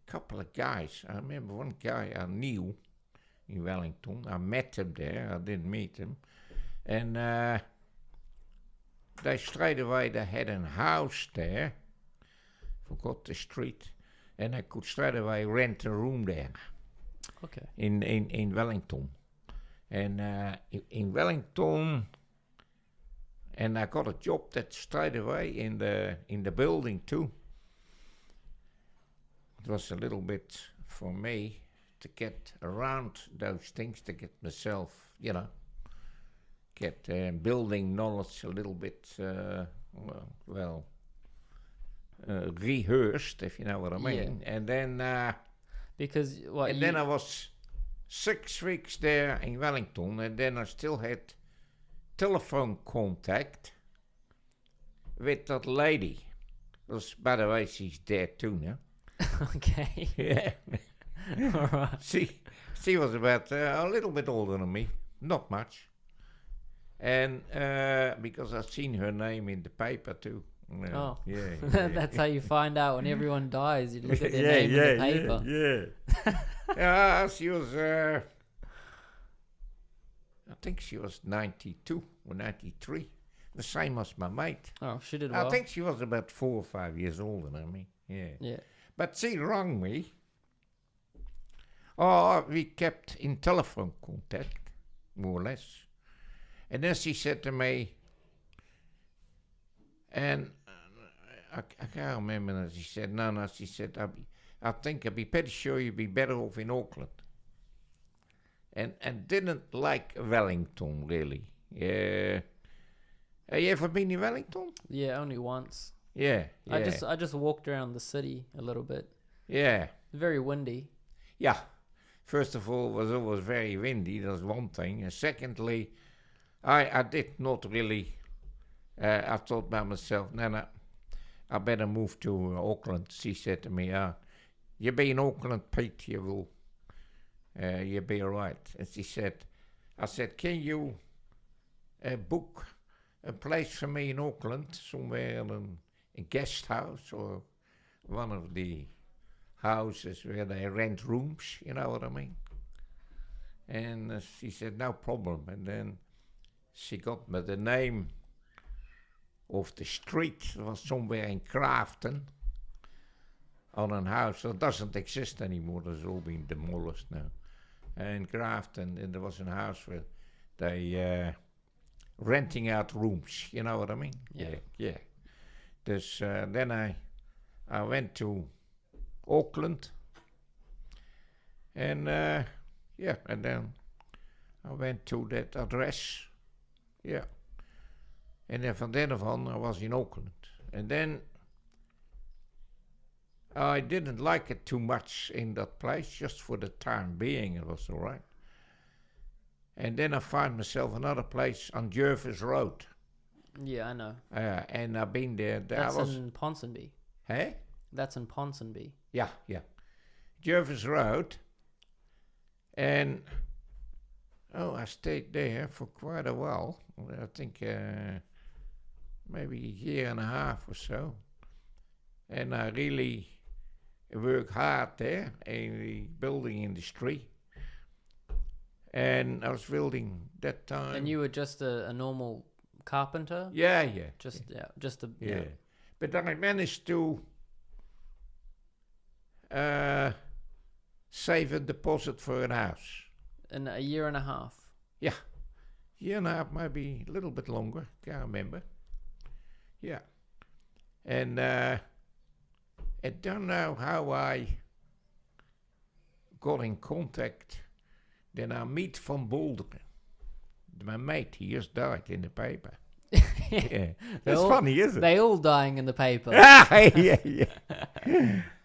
couple of guys. I remember one guy I knew in Wellington. I met him there. I didn't meet him. And they straight away, they had a house there. Forgot the street. And I could straight away rent a room there. Okay. In Wellington. And in Wellington... And I got a job that straight away in the building too. It was a little bit for me to get around those things, to get myself, get building knowledge a little bit, rehearsed, if you know what I mean. Yeah. And then, because what? And then I was 6 weeks there in Wellington, and then I still had telephone contact with that lady. By the way, she's dead too now. Okay. Yeah. All right. She was about a little bit older than me, not much. And because I've seen her name in the paper too. Oh. Yeah. That's how you find out when everyone dies. You look at their name in the paper. Yeah. She was... I think she was 92 or 93, the same as my mate. Oh, she did well. I think she was about 4 or 5 years older than me. Yeah. But she rang me. Oh, we kept in telephone contact, more or less. And then she said to me, and I can't remember that she said, no, she said, I think I'd be pretty sure you'd be better off in Auckland. And didn't like Wellington, really. Yeah. Have you ever been in Wellington? Yeah, only once. Yeah. I just walked around the city a little bit. Yeah. Very windy. Yeah. First of all, it was always very windy. That's one thing. And secondly, I did not really... I thought by myself, no, I better move to Auckland. She said to me, you be in Auckland, Pete, you will... you'll be all right. And I said, can you book a place for me in Auckland, somewhere in a guest house or one of the houses where they rent rooms, you know what I mean? And she said, no problem. And then she got me the name of the street. It was somewhere in Grafton on a house that doesn't exist anymore. It's all been demolished now. In Grafton, and there was a house where they renting out rooms. You know what I mean? Yeah. Then I went to Auckland, and and then I went to that address. Yeah. And then from then on, I was in Auckland, and then I didn't like it too much in that place, just for the time being, it was all right. And then I found myself another place on Jervis Road. Yeah, I know. And I've been there. That's in Ponsonby. Hey? That's in Ponsonby. Yeah. Jervis Road. And, I stayed there for quite a while. I think maybe a year and a half or so. And I really worked hard there in the building industry. And I was building that time. And you were just a normal carpenter? Yeah. Yeah. But then I managed to save a deposit for a house. In a year and a half? Yeah. Year and a half, maybe a little bit longer. Can't remember. Yeah. And I don't know how I got in contact. Then I meet Van Bolderen. My mate, he just died in the paper. Yeah. That's funny, isn't it? They all dying in the paper. Yeah.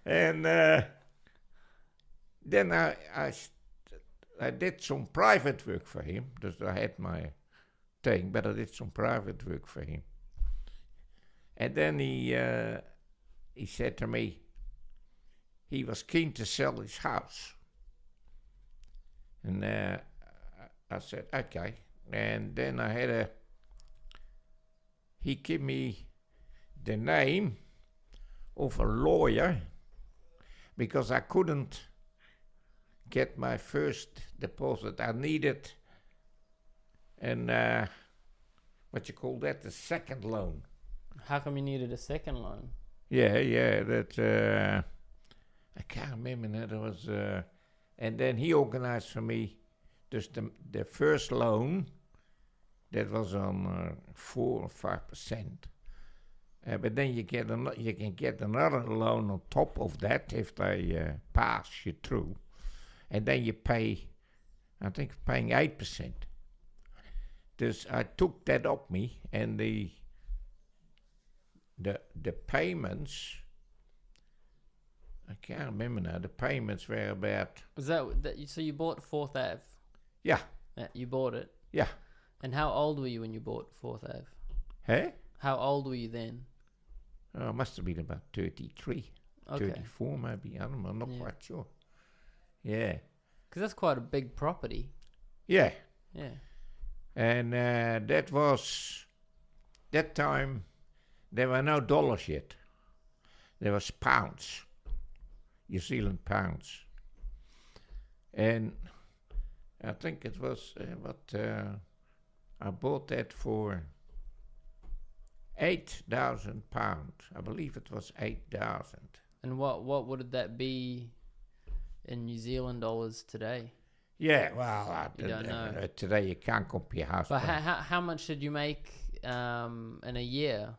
And then I did some private work for him. Dus I had my thing, but I did some private work for him. And then he said to me, he was keen to sell his house. And I said, okay. And then I had he gave me the name of a lawyer because I couldn't get my first deposit. I needed a second loan. How come you needed a second loan? That I can't remember that. It was, and then he organized for me just the first loan that was on 4 or 5%. But then you can get another loan on top of that if they pass you through, and then you pay, I think, paying 8%. Dus I took that up me, and the payments, I can't remember now. The payments were about. Was that so? You bought 4th Ave. Yeah. You bought it. Yeah. And how old were you when you bought 4th Ave? Hey? How old were you then? Oh, must have been about 33, 34 maybe. I don't know. I'm not quite sure. Yeah. Because that's quite a big property. Yeah. Yeah. And that time, there were no dollars yet. There was pounds, New Zealand pounds. And I think it was, I bought that for £8,000. I believe it was 8,000. And what would that be in New Zealand dollars today? Yeah, well, you don't know. Today you can't compare house. But how much did you make in a year?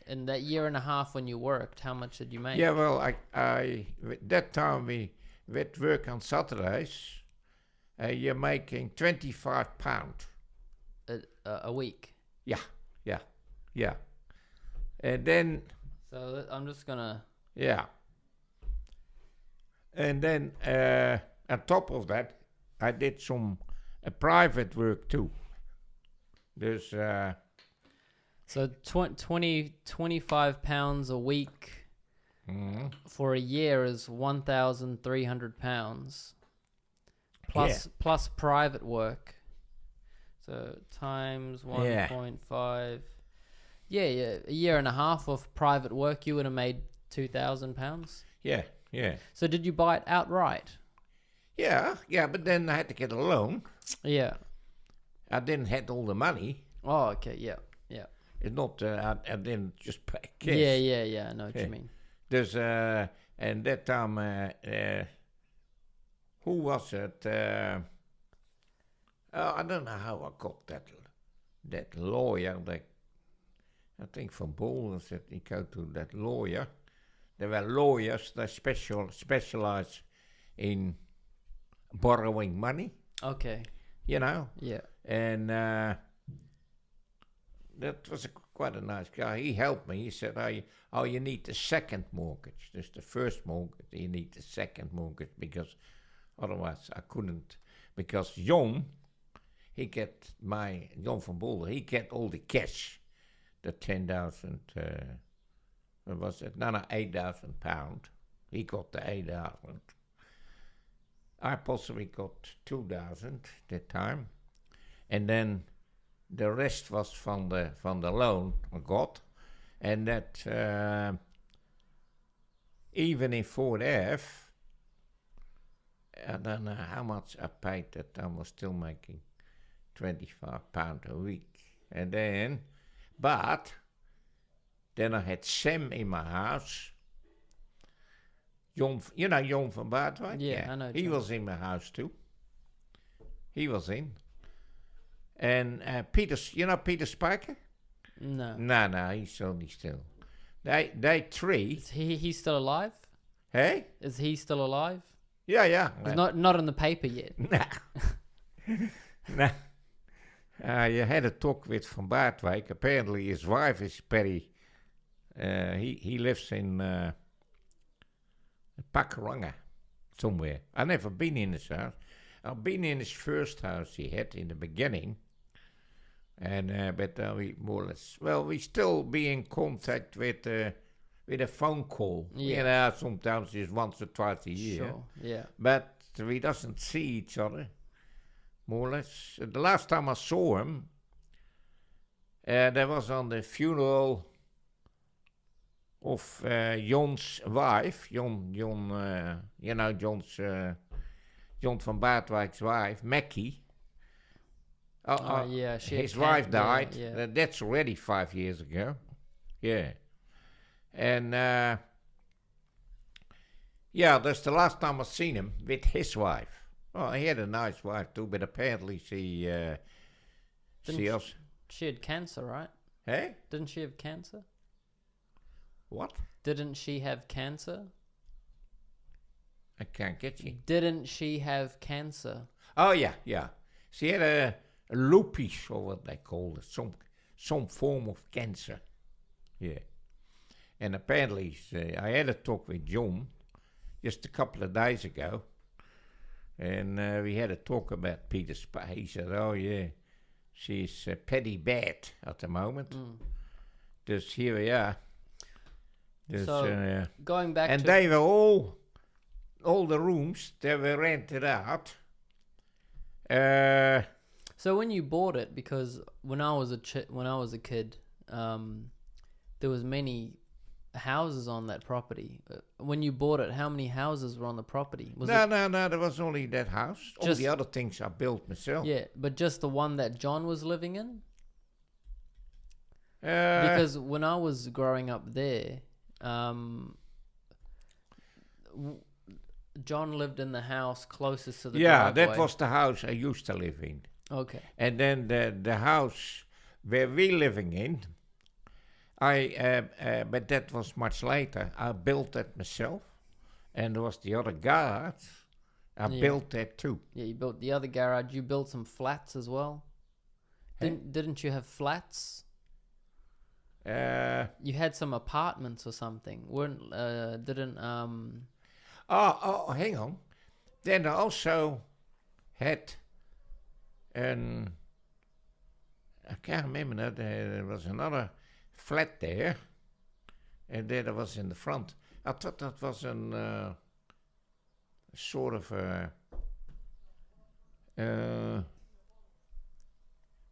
In that year and a half when you worked, how much did you make? Yeah, well, I that time we would work on Saturdays. You're making £25 a week. Yeah. And then. So I'm just gonna. Yeah. And then on top of that, I did some private work too. There's. So £25 a week for a year is £1,300 plus private work. So times 1.5. Yeah, a year and a half of private work, you would have made £2,000. Yeah. So did you buy it outright? Yeah, but then I had to get a loan. Yeah. I didn't have all the money. Oh, okay, yeah. It's not, I didn't just pay cash. Yeah, I know what you mean. There's, and that time, who was it? I don't know how I got that lawyer. I think from Boulder said he go to that lawyer. There were lawyers that specialize in borrowing money. Okay. You know? Yeah. And that was quite a nice guy. He helped me. He said, oh, you need the second mortgage. There's the first mortgage. You need the second mortgage because otherwise I couldn't. Because Jon from Boulder, he get all the cash. The 10,000, what was it? No, £8,000. He got the 8,000. I possibly got 2,000 that time. And then the rest was from the loan I got, and that even in Fort Ave, I don't know how much I paid that time. I was still making £25 a week, and then I had Sam in my house. Jon from Baardwijk? Yeah, I know. He was in my house too. He was in. And Pieter, Pieter Spiker? No. No, he's only still. They three. Is he's still alive? Hey? Is he still alive? Yeah. He's not in the paper yet. Nah. You had a talk with Van Baardwijk. Apparently his wife is very. He lives in Pakuranga somewhere. I've never been in his house. I've been in his first house he had in the beginning. And but we more or less, we still be in contact with a phone call. Yeah. Sometimes it's once or twice a year. Sure. Yeah. But we doesn't see each other, more or less. The last time I saw him, That was on the funeral of John's wife, John, you know, John van Baardwijk's wife, Mackie. Yeah, his wife died. Yeah. That's already 5 years ago. Yeah. And, yeah, that's the last time I've seen him with his wife. Well, he had a nice wife too, but apparently she had cancer, right? Hey? Didn't she have cancer? What? Didn't she have cancer? I can't get you. Didn't she have cancer? Oh, yeah. She had a lupus, or what they call it, some form of cancer. Yeah. And apparently, I had a talk with John just a couple of days ago, and we had a talk about Pieter's. He said, oh, yeah, she's pretty bad at the moment. Dus here we are. So, going back and they were all the rooms, they were rented out. So when you bought it, because when I was a kid, there was many houses on that property. When you bought it, how many houses were on the property? No, there was only that house. All the other things I built myself. Yeah, but just the one that John was living in? Because when I was growing up there, John lived in the house closest to the driveway. That was the house I used to live in. Okay. And then the house where we living in, but that was much later. I built that myself, and there was the other garage. I built that too. Yeah, you built the other garage. You built some flats as well. Didn't you have flats? You had some apartments or something. Oh, hang on. Then I also had I can't remember now, there was another flat there, and there was in the front. I thought that was a sort of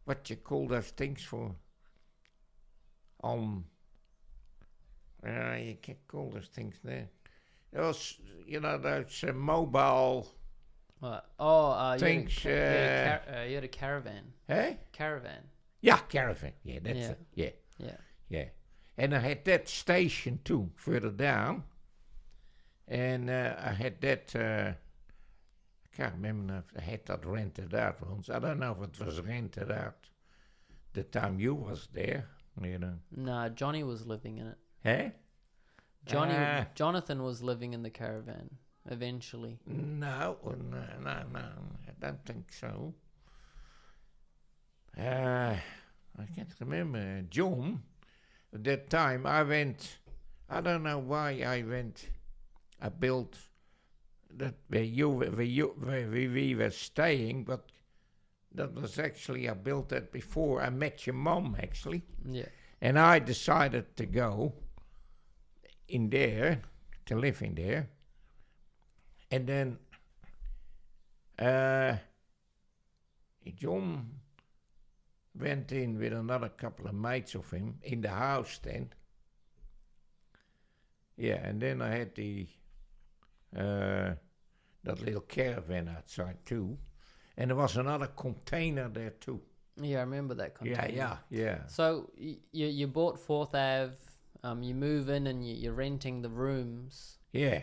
what you call those things for? You can't call those things there. Those, those mobile things. You had a caravan. Hey? Caravan. Yeah, caravan. Yeah, that's it. Yeah. And I had that station too, further down. And I had that, I can't remember if I had that rented out once. I don't know if it was rented out the time you was there, No, Johnny was living in it. Hey? Jonathan was living in the caravan eventually. No, I don't think so. I can't remember. John, at that time I don't know why I built that where we were staying, but that was actually, I built that before I met your mom, actually. Yeah. And I decided to go in there, to live in there. And then John went in with another couple of mates of him in the house then. Yeah, and then I had that little caravan outside too. And there was another container there too. Yeah, I remember that container. Yeah. So you bought 4th Ave, you move in and you're renting the rooms. Yeah.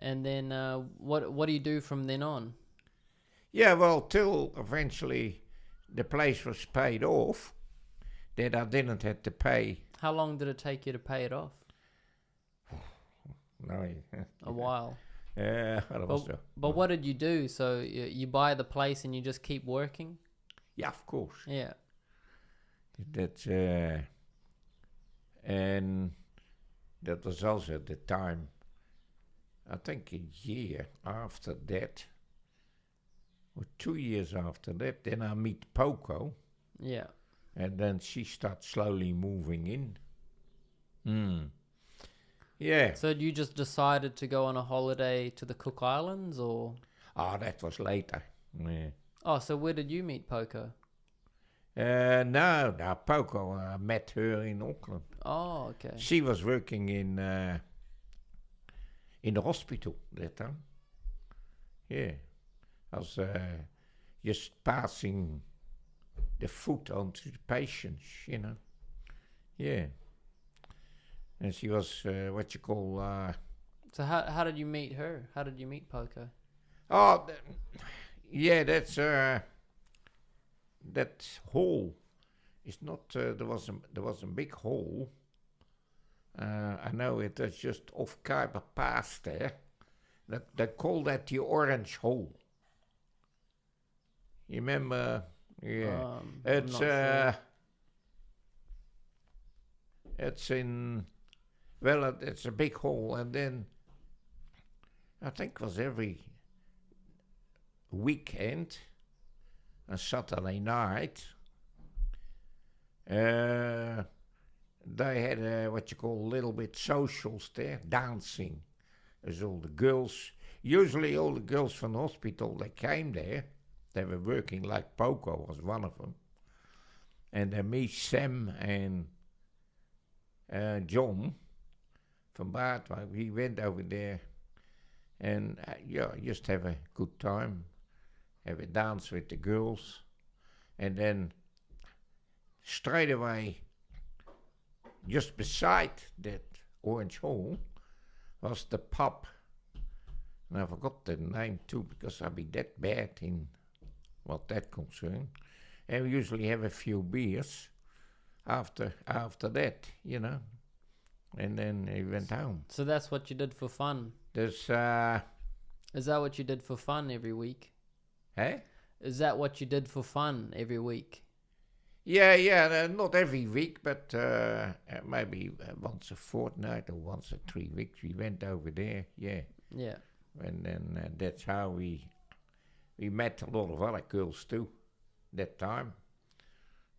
And then what do you do from then on? Yeah, well, till eventually the place was paid off, that I didn't have to pay. How long did it take you to pay it off? No. A while. But what did you do? So you buy the place and you just keep working? Yeah, of course. Yeah. That's and that was also at the time, I think a year after that, or 2 years after that, then I meet Poco. Yeah. And then she starts slowly moving in. Yeah. So you just decided to go on a holiday to the Cook Islands, or? Oh, that was later. Yeah. Oh, so where did you meet Poco? No, Poco. I met her in Auckland. Oh, okay. She was working in the hospital that time. Yeah, I was just passing the food on to the patients, Yeah, and she was what you call. So how did you meet her? How did you meet Poco? Oh, yeah, that's that hole. It's not. There was a big hole. I know it was just off Kuiper Pass there. They call that the Orange Hole. You remember? Yeah. It's sure. It's in. Well, it's a big hole, and then I think it was every weekend, a Saturday night. They had what you call a little bit socials there, dancing. There's all the girls, usually all the girls from the hospital, they came there. They were working, like Poco was one of them. And me, Sam, and John from Baardwijk, we went over there and just have a good time, have a dance with the girls. And then straight away, just beside that Orange Hole, was the pub. And I forgot the name too, because I'd be that bad in what that concerned. And we usually have a few beers after that, And then we went home. So that's what you did for fun? Is that what you did for fun every week? Hey? Is that what you did for fun every week? Yeah, not every week, but maybe once a fortnight or once a 3 weeks we went over there, yeah. Yeah. And then that's how we met a lot of other girls too, that time.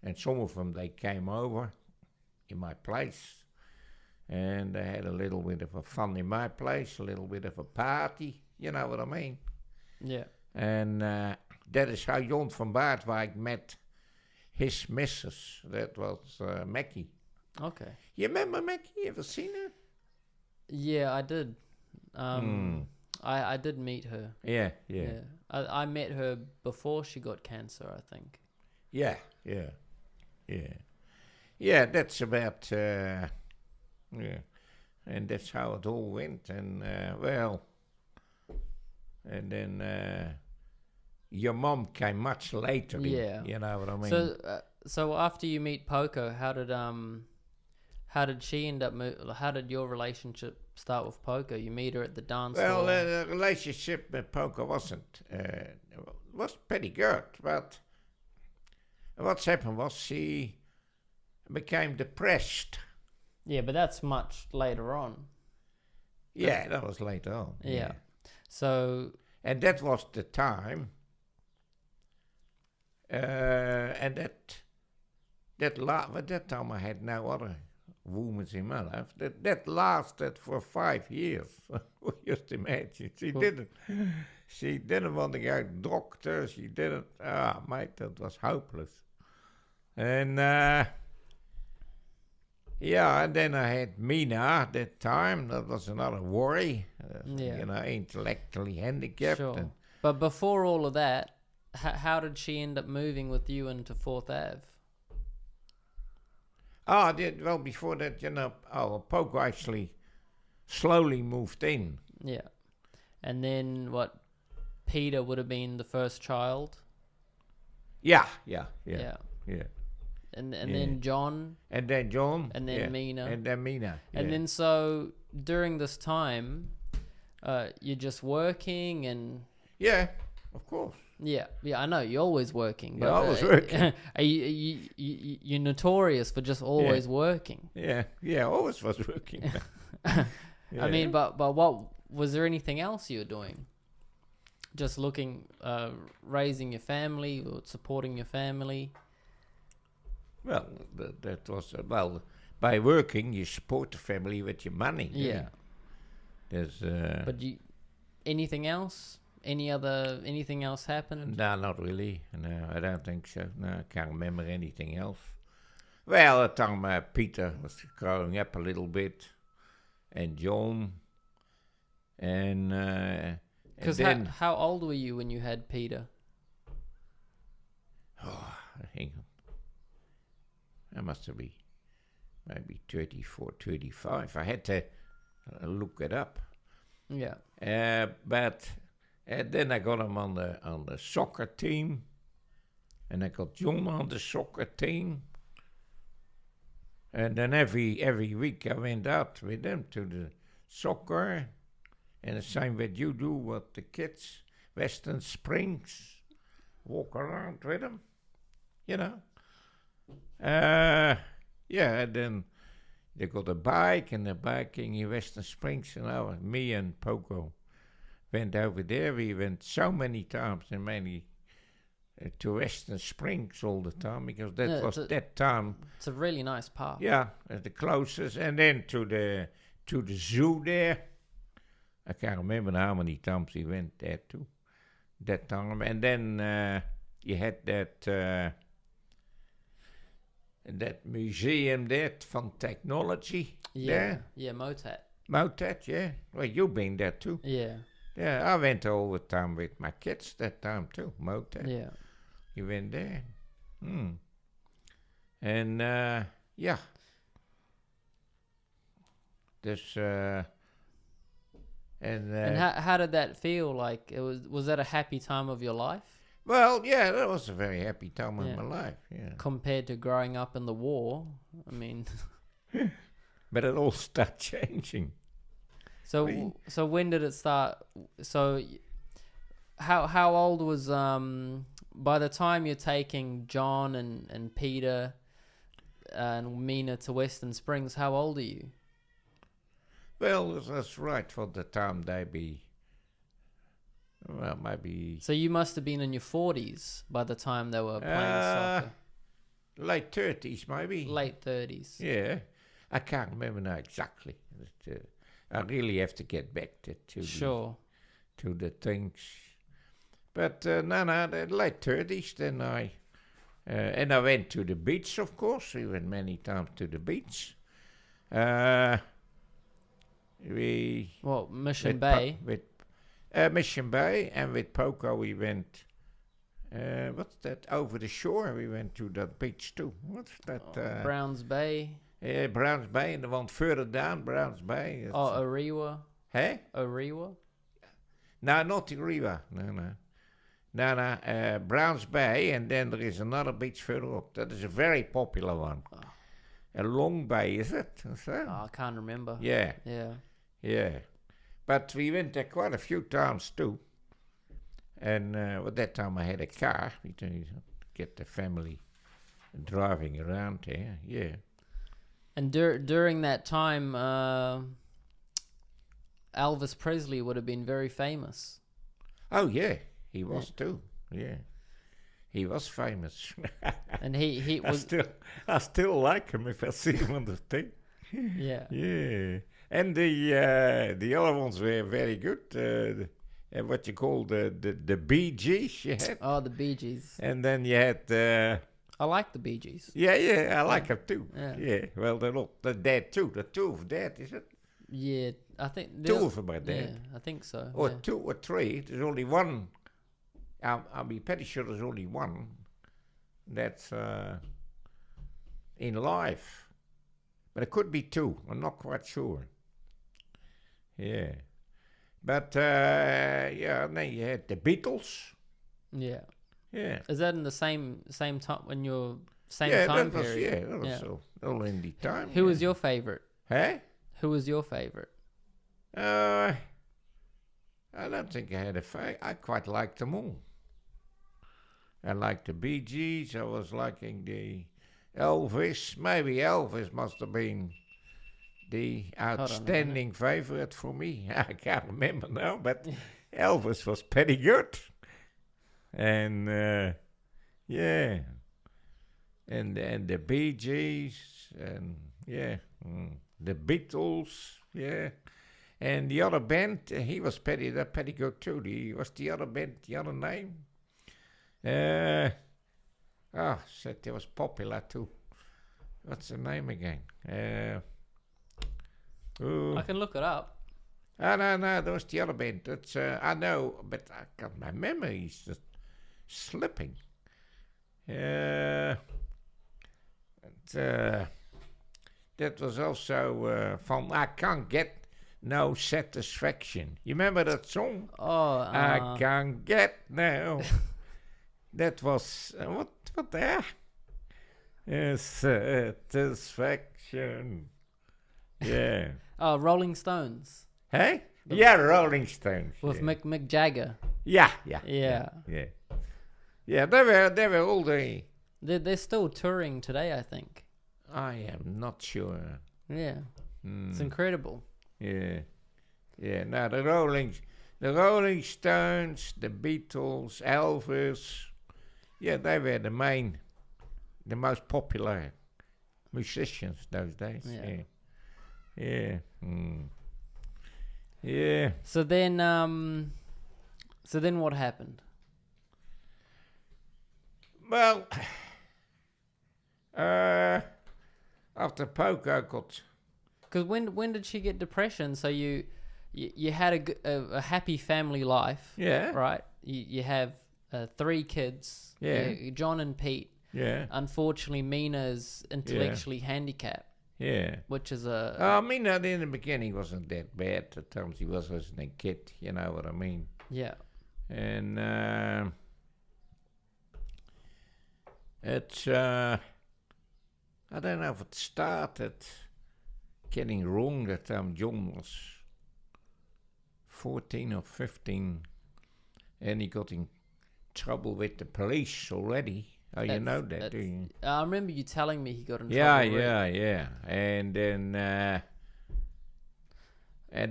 And some of them, they came over in my place, and they had a little bit of a fun in my place, a little bit of a party, you know what I mean? Yeah. And that is how Jon van Baardwijk met his missus. That was Mackie. Okay. You remember Mackie? You ever seen her? Yeah, I did. I did meet her. Yeah. I met her before she got cancer, I think. Yeah. Yeah, that's about, and that's how it all went. And, and then your mom came much later. Yeah. You know what I mean? So after you meet Poco, how did she end up? How did your relationship start with Poco? You meet her at the dance hall. Well, the relationship with Poco was pretty good, but what's happened was she became depressed. Yeah, but that's much later on. Yeah, that was later on. Yeah. So. And that was the time. And at that time I had no other women in my life. That lasted for 5 years. Just imagine. She didn't want to go to the doctor. She didn't. Mate, that was hopeless. And and then I had Mina that time. That was another worry. Intellectually handicapped. Sure. But before all of that, how did she end up moving with you into 4th Ave? Well, before that, Poco actually slowly moved in. Yeah. And then Pieter would have been the first child? Yeah. And then John. And then John. And then Mina. And then Mina. Yeah. And then so during this time, you're just working and... Yeah, of course. Yeah, I know you're always working. But, I was working. You're notorious for just always working. Yeah, always was working. I mean, but what was there anything else you were doing? Just raising your family or supporting your family? Well, that was by working you support the family with your money. Yeah. There's. But anything else? anything else happened? No, not really. No, I don't think so. No, I can't remember anything else. Well, at the time Pieter was growing up a little bit, and John, and because how old were you when you had Pieter? Oh, hang on. I must have been maybe 34, 35. I had to look it up. Yeah. But then I got him on the soccer team, and I got John on the soccer team. And then every week I went out with them to the soccer, and the same what you do with the kids, Western Springs, walk around with them, you know. And then they got a bike, and the biking in Western Springs, and me and Poco went over there. We went so many times, and mainly to Western Springs all the time, because that time. It's a really nice park. Yeah, the closest, and then to the zoo there. I can't remember how many times we went there too, that time. And then you had that museum there from technology. Yeah, there. Yeah, Motat. Motat, yeah. Well, you've been there too. Yeah. Yeah, I went all the time with my kids that time too, Motat. Yeah. You went there. And, yeah. This, and how did that feel? Like, was that a happy time of your life? Well, yeah, that was a very happy time of my life, yeah. Compared to growing up in the war, I mean. But it all started changing. So when did it start? So how old was by the time you're taking John and Pieter and Mina to Western Springs? How old are you? Well, that's right. For the time they be, well, maybe. So you must have been in your 40s by the time they were playing soccer. Late 30s, maybe. Late 30s. Yeah, I can't remember now exactly. I really have to get back to the things. But no, the late 30s. Then I went to the beach. Of course, we went many times to the beach. Mission Bay. Mission Bay, and with Poco we went. What's that? Over the shore, we went to that beach too. What's that? Browns Bay. Yeah, Browns Bay, and the one further down, Browns Bay. Orewa. Hey? Orewa? No, not Orewa. No. Browns Bay, and then there is another beach further up. That is a very popular one. Oh. A Long Bay, is it? I can't remember. Yeah. Yeah. But we went there quite a few times too. And at that time I had a car. We didn't get the family driving around there. Yeah. And during that time, Elvis Presley would have been very famous. Oh, yeah. He was too. Yeah. He was famous. And he was... I still like him if I see him on the thing. Yeah. Yeah. And the other ones were very good. What you call the Bee Gees you had. Oh, the Bee Gees. And then you had... I like the Bee Gees. Yeah, I like them too. Yeah. Well, they're dead too. The two of dead, is it? Yeah, I think... Two of them are dead. Yeah, I think so. Or two or three. There's only one. I'll be pretty sure there's only one that's in life. But it could be two. I'm not quite sure. Yeah. But, and then you had the Beatles. Yeah. Yeah. Is that in the same time when you're time period? That was all in the time. Who was your favorite? Hey? Who was your favorite? I don't think I had a favorite. I quite liked them all. I liked the Bee Gees. I was liking the Elvis. Maybe Elvis must have been the outstanding favorite for me. I can't remember now, but Elvis was pretty good. And yeah, and the Bee Gees, and the Beatles, yeah, And the other band, he was pretty good too. Was the other band, the other name? Said they was popular too. What's the name again? I can look it up. No, that was the other band. That's I know, but I got my memory's just slipping. That was also from I Can't Get No Satisfaction. You remember that song? Oh, I can't get no. That was what the satisfaction. Yeah. Oh, Rolling Stones. Hey? Yeah, Rolling Stones. With Mick Jagger. Yeah. Yeah, they were all the... They're still touring today, I think. I am not sure. Yeah. It's incredible. Yeah. No, the Rolling Stones, the Beatles, Elvis. Yeah, they were the most popular musicians those days. Yeah. Yeah. So then what happened? Well, after Poco got... Because when did she get depression? So you had a happy family life. Yeah. Right? You have 3 kids. Yeah. John and Pete. Yeah. Unfortunately, Mina's intellectually handicapped. Yeah. Which is a... Mina in the beginning wasn't that bad. At times he was as a kid, you know what I mean? Yeah. And it's... I don't know if it started getting wrong that time. John was 14 or 15 and he got in trouble with the police already. Oh, you know that, do you? I remember you telling me he got in trouble. Yeah. And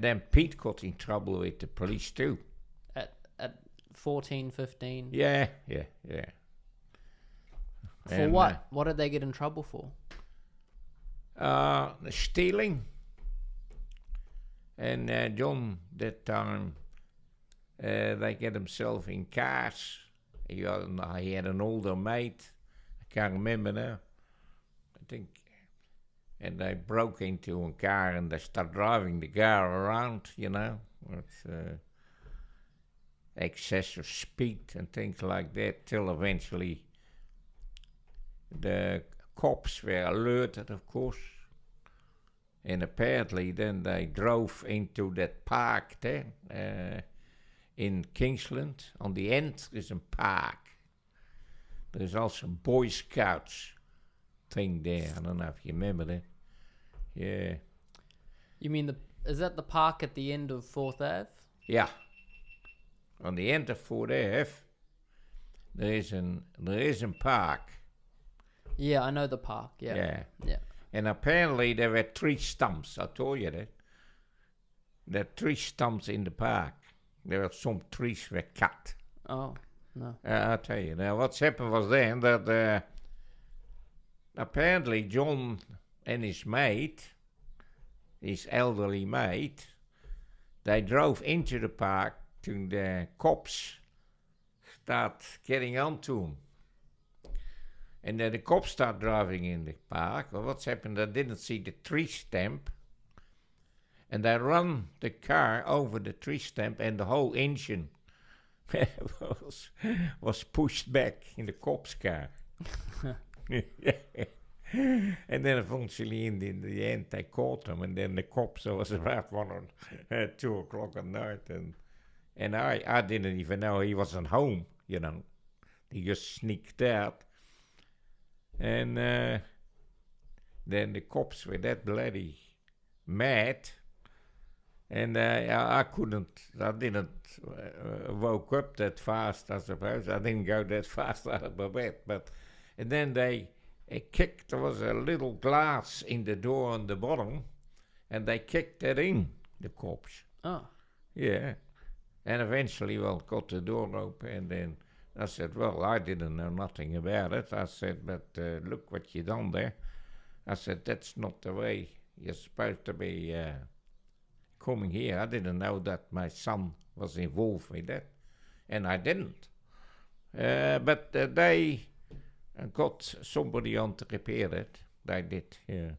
then Pete got in trouble with the police too. At 14, 15? Yeah. For what? What did they get in trouble for? Stealing. And John, that time, they get himself in cars. He had an older mate. I can't remember now. I think. And they broke into a car and they start driving the car around, you know. With excessive speed and things like that. Till eventually the cops were alerted, of course. And apparently then they drove into that park there. In Kingsland, on the end is a park. There's also Boy Scouts thing there. I don't know if you remember that. Yeah. You mean is that the park at the end of 4th Ave? Yeah. On the end of 4th Ave, there is a park. Yeah, I know the park. Yeah. And apparently there were 3 stumps. I told you that. There are 3 stumps in the park. There were some trees were cut. Oh, no. I'll tell you. Now, what's happened was then that apparently John and his mate, his elderly mate, they drove into the park to the cops start getting onto him. And then the cops start driving in the park. Well, what's happened? They didn't see the tree stamp. And they run the car over the tree stamp and the whole engine was pushed back in the cop's car. And then eventually in the end they caught him, and then the cops was about 2 o'clock at night, and I didn't even know he wasn't home, you know. He just sneaked out. And then the cops were that bloody mad. And I didn't woke up that fast, I suppose. I didn't go that fast out of my bed. And then they kicked, there was a little glass in the door on the bottom, and they kicked that in, the cops. Oh. Yeah. And eventually, got the door open, and then I said, well, I didn't know nothing about it. I said, but look what you done there. I said, that's not the way you're supposed to be coming here, I didn't know that my son was involved with that, and I didn't. But they got somebody on to repair it. They did, yeah.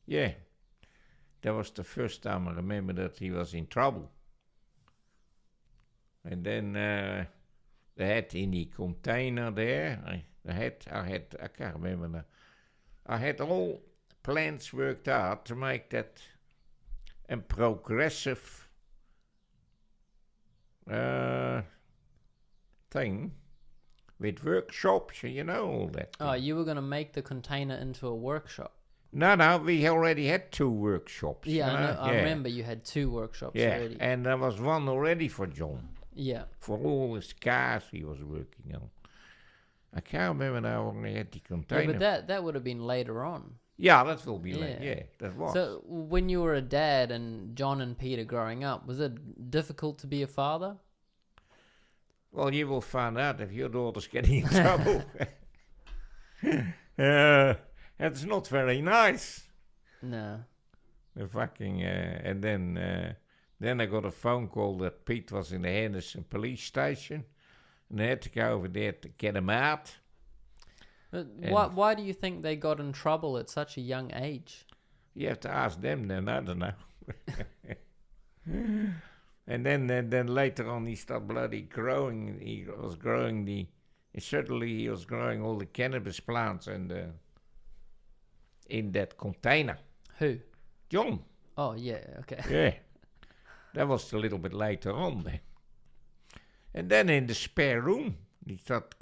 Yeah, that was the first time I remember that he was in trouble. And then they had in the container there, I can't remember now. I had all plans worked out to make that a progressive thing with workshops, all that. Oh, you were going to make the container into a workshop? No, we already had 2 workshops. Yeah, I remember you had 2 workshops already. Yeah, and there was one already for John. Yeah. For all his cars he was working on. I can't remember now when they had the container. Yeah, but that would have been later on. Yeah, that will be later. Yeah, that was. So when you were a dad and John and Pieter growing up, was it difficult to be a father? Well, you will find out if your daughter's getting in trouble. It's not very nice. No. The fucking and then I got a phone call that Pete was in the Henderson police station, and they had to go over there to get him out. But why do you think they got in trouble at such a young age? You have to ask them then, I don't know. And then later on he started bloody growing. He was growing he was growing all the cannabis plants and in that container. Who? John. Oh, yeah, okay. Yeah. That was a little bit later on then. And then in the spare room, he thought,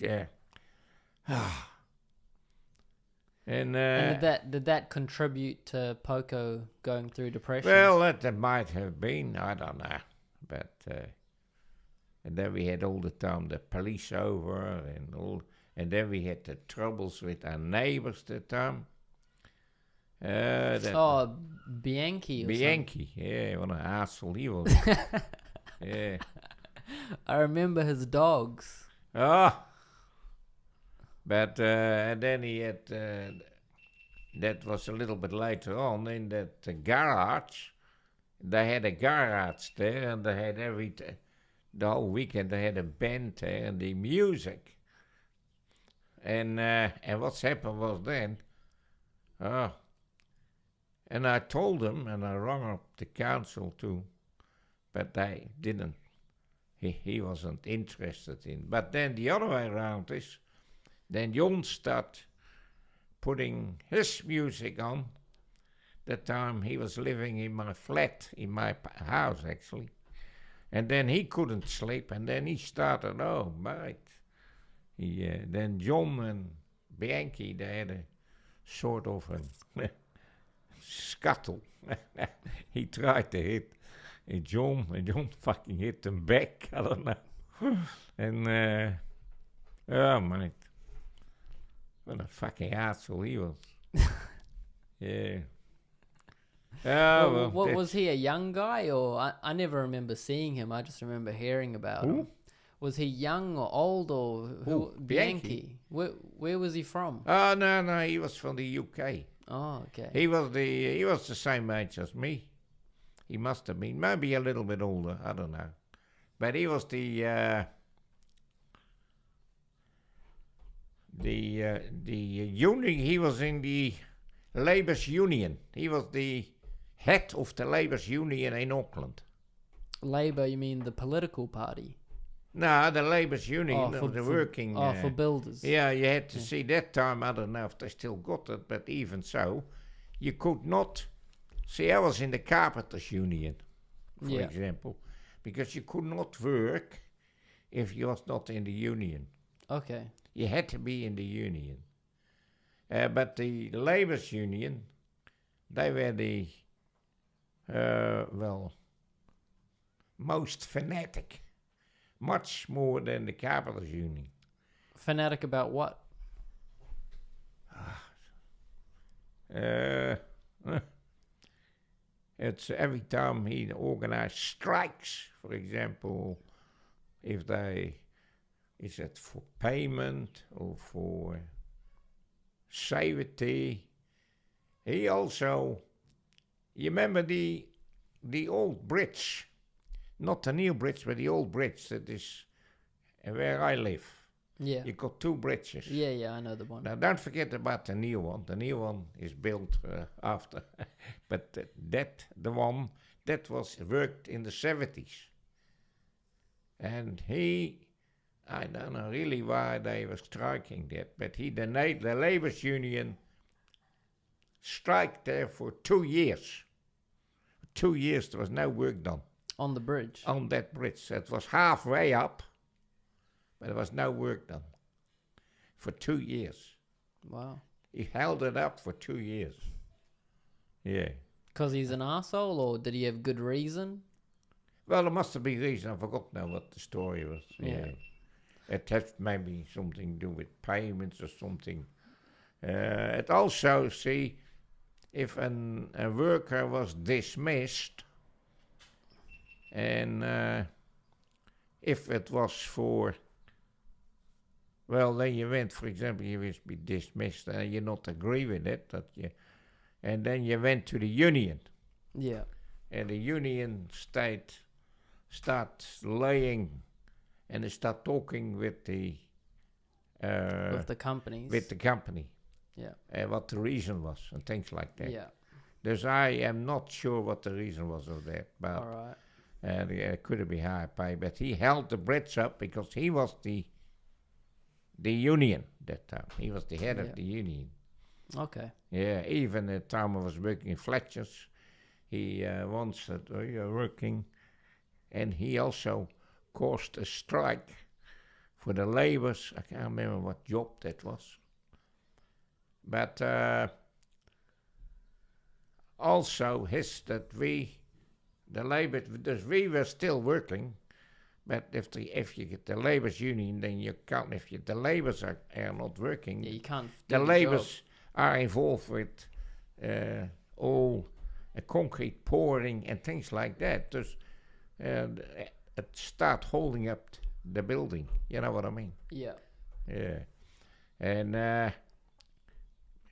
And did that contribute to Poco going through depression? Well, that might have been, I don't know. But and then we had all the time the police over and then we had the troubles with our neighbors that time. Bianchi. Yeah, what an asshole he was. Yeah. I remember his dogs. Oh. But and then he had that was a little bit later on in that garage. They had a garage there, and they had the whole weekend they had a band there and the music. And what's happened was then, and I told them, and I rang up the council too, but they didn't. He wasn't interested in. But then the other way around is, then Jon started putting his music on. That time he was living in my flat, in my house actually. And then he couldn't sleep, and then he started, then John and Bianchi, they had a sort of a scuttle. He tried to hit John, and John fucking hit him back, I don't know. And, mate. What a fucking asshole he was. Yeah. Was he a young guy, or I never remember seeing him? I just remember hearing about him. Was he young or old, or who? Bianchi. Where was he from? Oh no, he was from the UK. Oh, okay. He was the same age as me. He must have been maybe a little bit older. I don't know, but he was the union. He was in the Labour's Union. He was the head of the Labour's Union in Auckland. Labour, you mean the political party? No, the Labour's Union, working. For builders. Yeah, you had to see that time. I don't know if they still got it, but even so, you could not. See, I was in the Carpenters Union, for example, because you could not work if you was not in the union. Okay. You had to be in the union. But the Labour's Union, they were the, most fanatic. Much more than the Carpenters Union. Fanatic about what? It's every time he organized strikes, for example, is it for payment or for safety? He also you remember the old bridge, not the new bridge, but the old bridge that is where I live. Yeah. You got 2 bridges. Yeah, I know the one. Now, don't forget about the new one. The new one is built after. But the one that was worked in the 70s. And I don't know really why they were striking that, but the Labour's Union striked there for 2 years. 2 years there was no work done. On the bridge? On that bridge. It was halfway up, but there was no work done. For 2 years. Wow. He held it up for 2 years. Yeah. Because he's an arsehole, or did he have good reason? Well, there must have been reason. I forgot now what the story was. Yeah. It has maybe something to do with payments or something. It also, see, if a worker was dismissed, and if it was for, well, then you went, for example, you was be dismissed and you not agree with it, and then you went to the union. Yeah. And the union start laying, and they start talking with the companies. With the company. Yeah. What the reason was and things like that. Yeah. Dus I am not sure what the reason was of that, but all right. It could have been higher pay. But he held the Brits up because he was the union that time. He was the head of the union. Okay. Yeah, even the time I was working in Fletcher's, he once said, "Oh, you're working," and he also caused a strike for the labourers. I can't remember what job that was. But also we were still working, but if you get the labour's union, then you can't. If the labourers are not working, you can't. The labourers are involved with all concrete pouring and things like that. Dus it start holding up the building. You know what I mean? Yeah. Yeah. And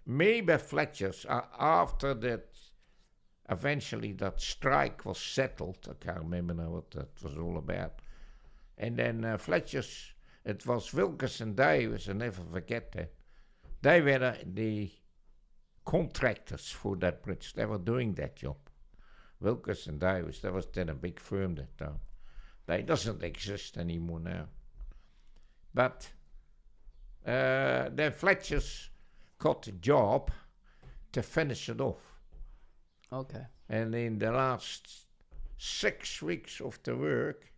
maybe Fletcher's after that. Eventually, that strike was settled. I can't remember now what that was all about. And then Fletcher's, it was Wilkes Davis, I never forget that. They were the contractors for that bridge. They were doing that job. Wilkes Davis, that was then a big firm that time. They doesn't exist anymore now. But then Fletcher's got the job to finish it off. Okay. And in the last 6 weeks of the work,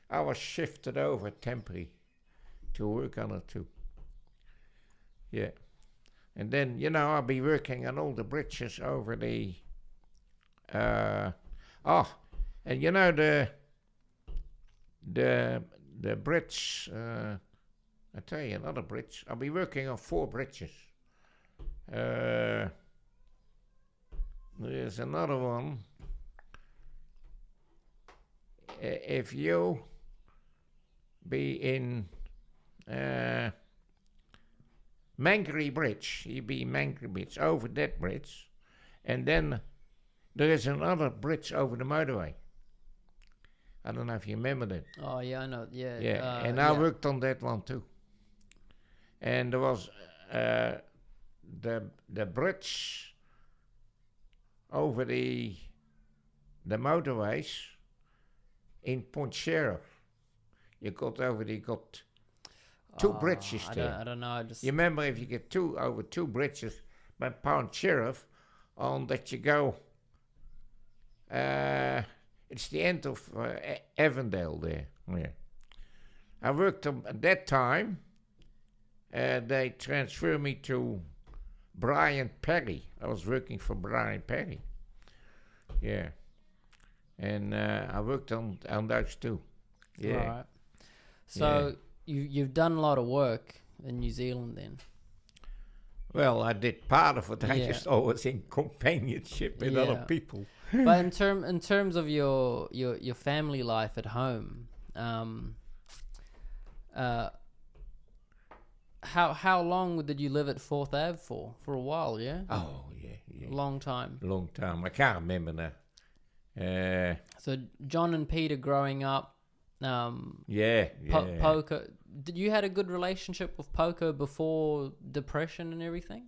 I was shifted over temporary to work on it too. Yeah. And then, I'll be working on all the bridges over the... and the bridge... I tell you, another bridge. I'll be working on 4 bridges. There's another one. If you be in Mangere Bridge, you be in Mangere Bridge, over that bridge, and then there is another bridge over the motorway. I don't know if you remember that. Oh, yeah, I know. Yeah. Yeah, and I worked on that one too. And there was the bridge over the motorways in Point Sheriff. You got 2 bridges there. I don't know. You remember if you get over 2 bridges by Point Sheriff, on that you go. It's the end of Avondale there. Yeah. I worked at that time. They transferred me to Brian Perry. I was working for Brian Perry. Yeah. And I worked on those too. Yeah. All right. So you've done a lot of work in New Zealand then? Well, I did part of it. I just always in companionship with other people. But in terms of your family life at home, how long did you live at 4th Ave for? For a while, yeah? Oh, Long time. Long time. I can't remember now. So John and Peter growing up. Yeah. Poco. Did you had a good relationship with Poco before depression and everything?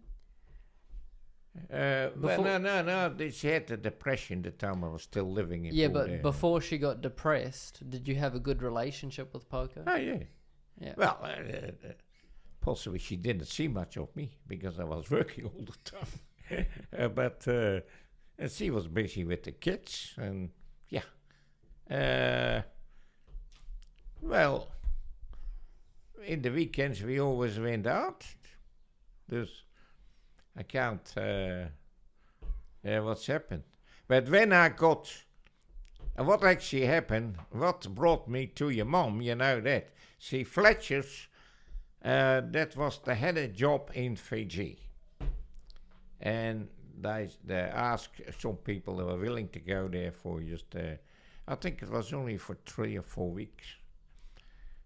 Well, no. She had the depression the time I was still living in. Yeah, but before she got depressed, did you have a good relationship with Poco? Oh, yeah. Yeah. Well, possibly she didn't see much of me because I was working all the time. But she was busy with the kids, and well, in the weekends we always went out. Dus I can't. What's happened? But when I got, what actually happened? What brought me to your mom? You know that. See, Fletcher's. That was they had a job in Fiji, and they asked some people that were willing to go there for just. I think it was only for 3 or 4 weeks.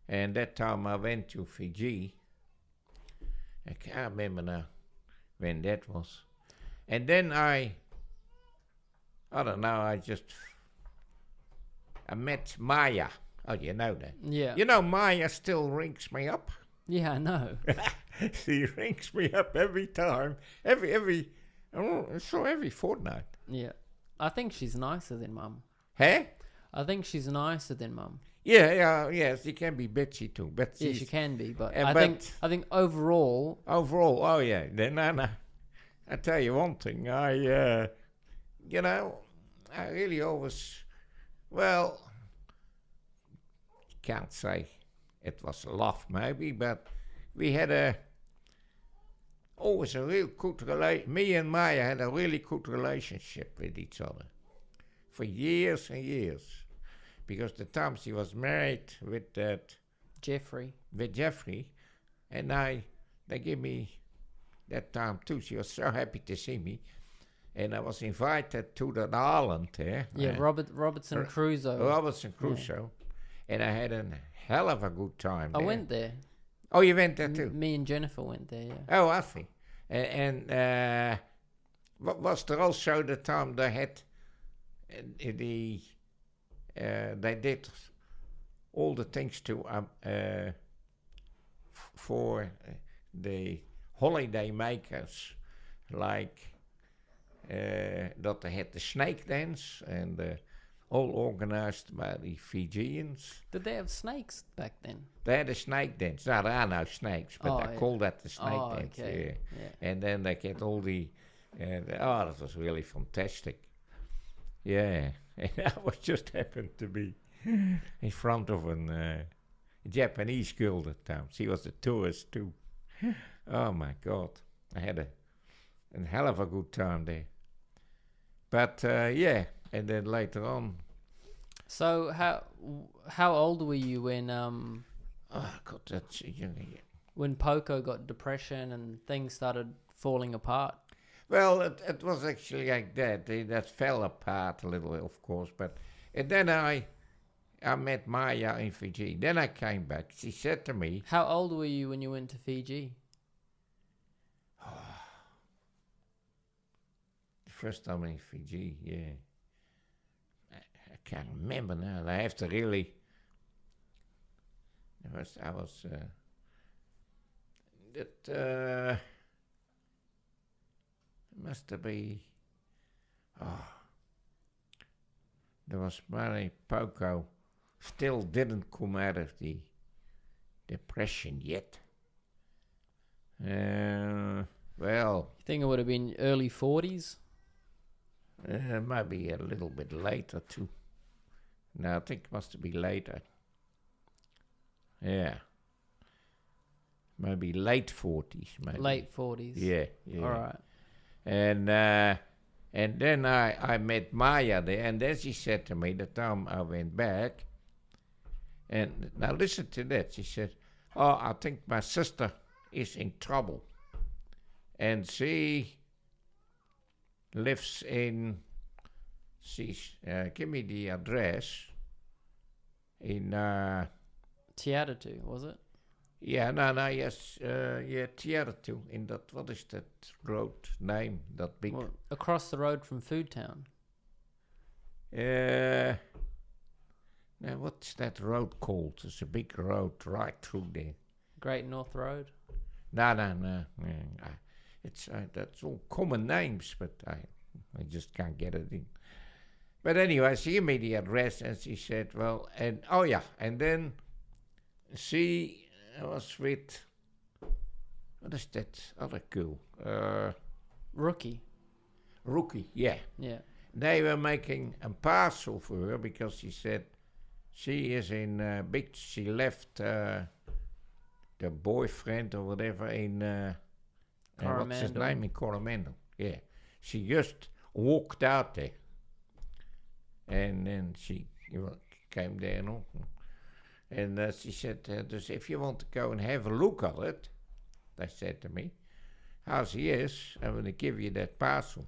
And that time I went to Fiji. I can't remember now when that was. And then I don't know, I met Maya. Oh, you know that? Yeah. You know, Maya still rings me up. Yeah, I know. She rings me up every time, every fortnight. Yeah. I think she's nicer than Mum. Hey? I think she's nicer than Mum. Yeah, she can be bitchy too. But yeah, she can be, but I think overall. Overall, oh yeah. Then I tell you one thing. I really always, well, can't say it was love maybe, but we had always a real good relation. Me and Maya had a really good relationship with each other for years and years. Because the time she was married with Jeffrey, and they gave me that time too. She was so happy to see me, and I was invited to the island there. Yeah, Robinson Crusoe. Robinson Crusoe, and I had a hell of a good time. I went there. Oh, you went there too? Me and Jennifer went there. Yeah. Oh, I see. And what was there also the time they had they did all the things to for the holiday makers, like that they had the snake dance and all organized by the Fijians. Did they have snakes back then? They had a snake dance. Now, there are no snakes, but they call that the snake dance. Okay. Yeah. And then they get all that was really fantastic. Yeah. And I was just happened to be in front of a Japanese girl that time. She was a tourist too. Oh my God. I had a hell of a good time there. But yeah, and then later on. So how old were you when God, that's when Poco got depression and things started falling apart? Well, it was actually like that. That fell apart a little, of course. But and then I met Maya in Fiji. Then I came back. She said to me... How old were you when you went to Fiji? The first time in Fiji, yeah. I can't remember now. I have to really... I was... must have been... there was Mary Poco still didn't come out of the depression yet. Well... You think it would have been early 40s? Maybe a little bit later too. No, I think it must be later. Yeah. Maybe late 40s. Maybe. Late 40s. Yeah. All right. And then I met Maya there, and then she said to me the time I went back, and now listen to that. She said, "Oh, I think my sister is in trouble, and she lives in. She's give me the address in Tiadatu, was it? Ja, nou, yes, je Tierra toe in dat, wat is dat road name, dat big? Well, across the road from Food Town. Now what's that road called? It's a big road right through there. Great North Road? No. It's that's all common names, but I just can't get it in. But anyway, she gave me the address and she said, well, and and then she was with, what is that other girl? Rookie, yeah. Yeah. They were making a parcel for her because she said she is in she left the boyfriend or whatever in, what's his name, in Coromandel. Yeah. She just walked out there. And then she came there and all. And she said, if you want to go and have a look at it, they said to me, how's yes, I'm going to give you that parcel.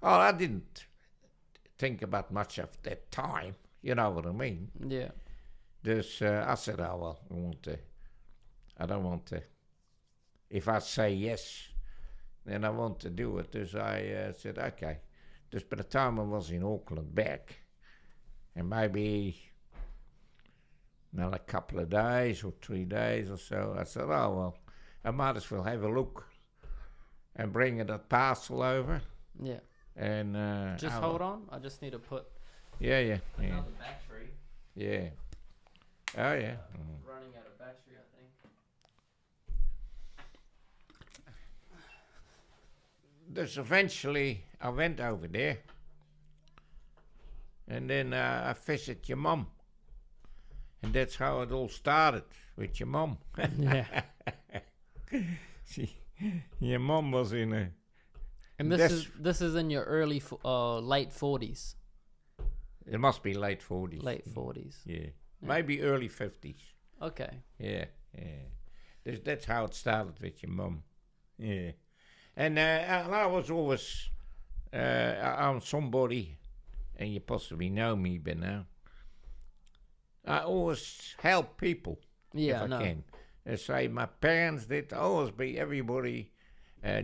Oh, I didn't think about much of that time. You know what I mean? Yeah. Dus I said, oh, well, I don't want to. If I say yes, then I want to do it. Dus I said, okay. Dus by the time I was in Auckland back, and maybe another couple of days or 3 days or so, I said, oh, well, I might as well have a look and bring that parcel over. Yeah. And just hold on. I just need to put another battery. Yeah. Oh, yeah. Running out of battery, I think. Dus eventually I went over there. And then I visited your mum. And that's how it all started, with your mum. Yeah. Your mum was in a... And this is in your late 40s. It must be late 40s. Late 40s. Yeah. Maybe early 50s. Okay. Yeah. That's how it started with your mum. Yeah. And I was always... I'm somebody, and you possibly know me by now. I always help people if I can. I say my parents did always be everybody,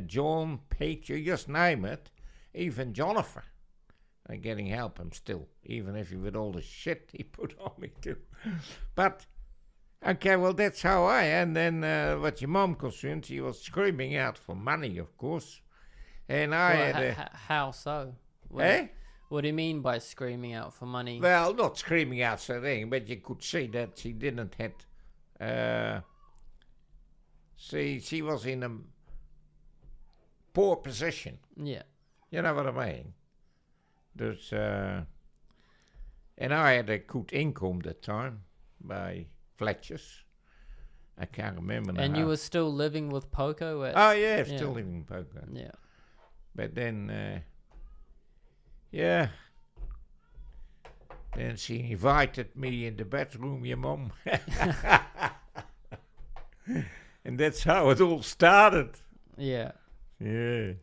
John, Pieter, just name it, even Jonathan. I'm getting help him still, even if he with all the shit he put on me too. But, okay, well that's how I, and then what your mom concerned, she was screaming out for money, of course. And I how so? What do you mean by screaming out for money? Well, not screaming out so thing, but you could see that she didn't have... she was in a poor position. Yeah. You know what I mean? Dus, and I had a good income that time by Fletcher's. I can't remember now. And you were still living with Poco? Still living in Poco. Yeah. But then, then she invited me in the bedroom, your mum. And that's how it all started. Yeah. Yeah.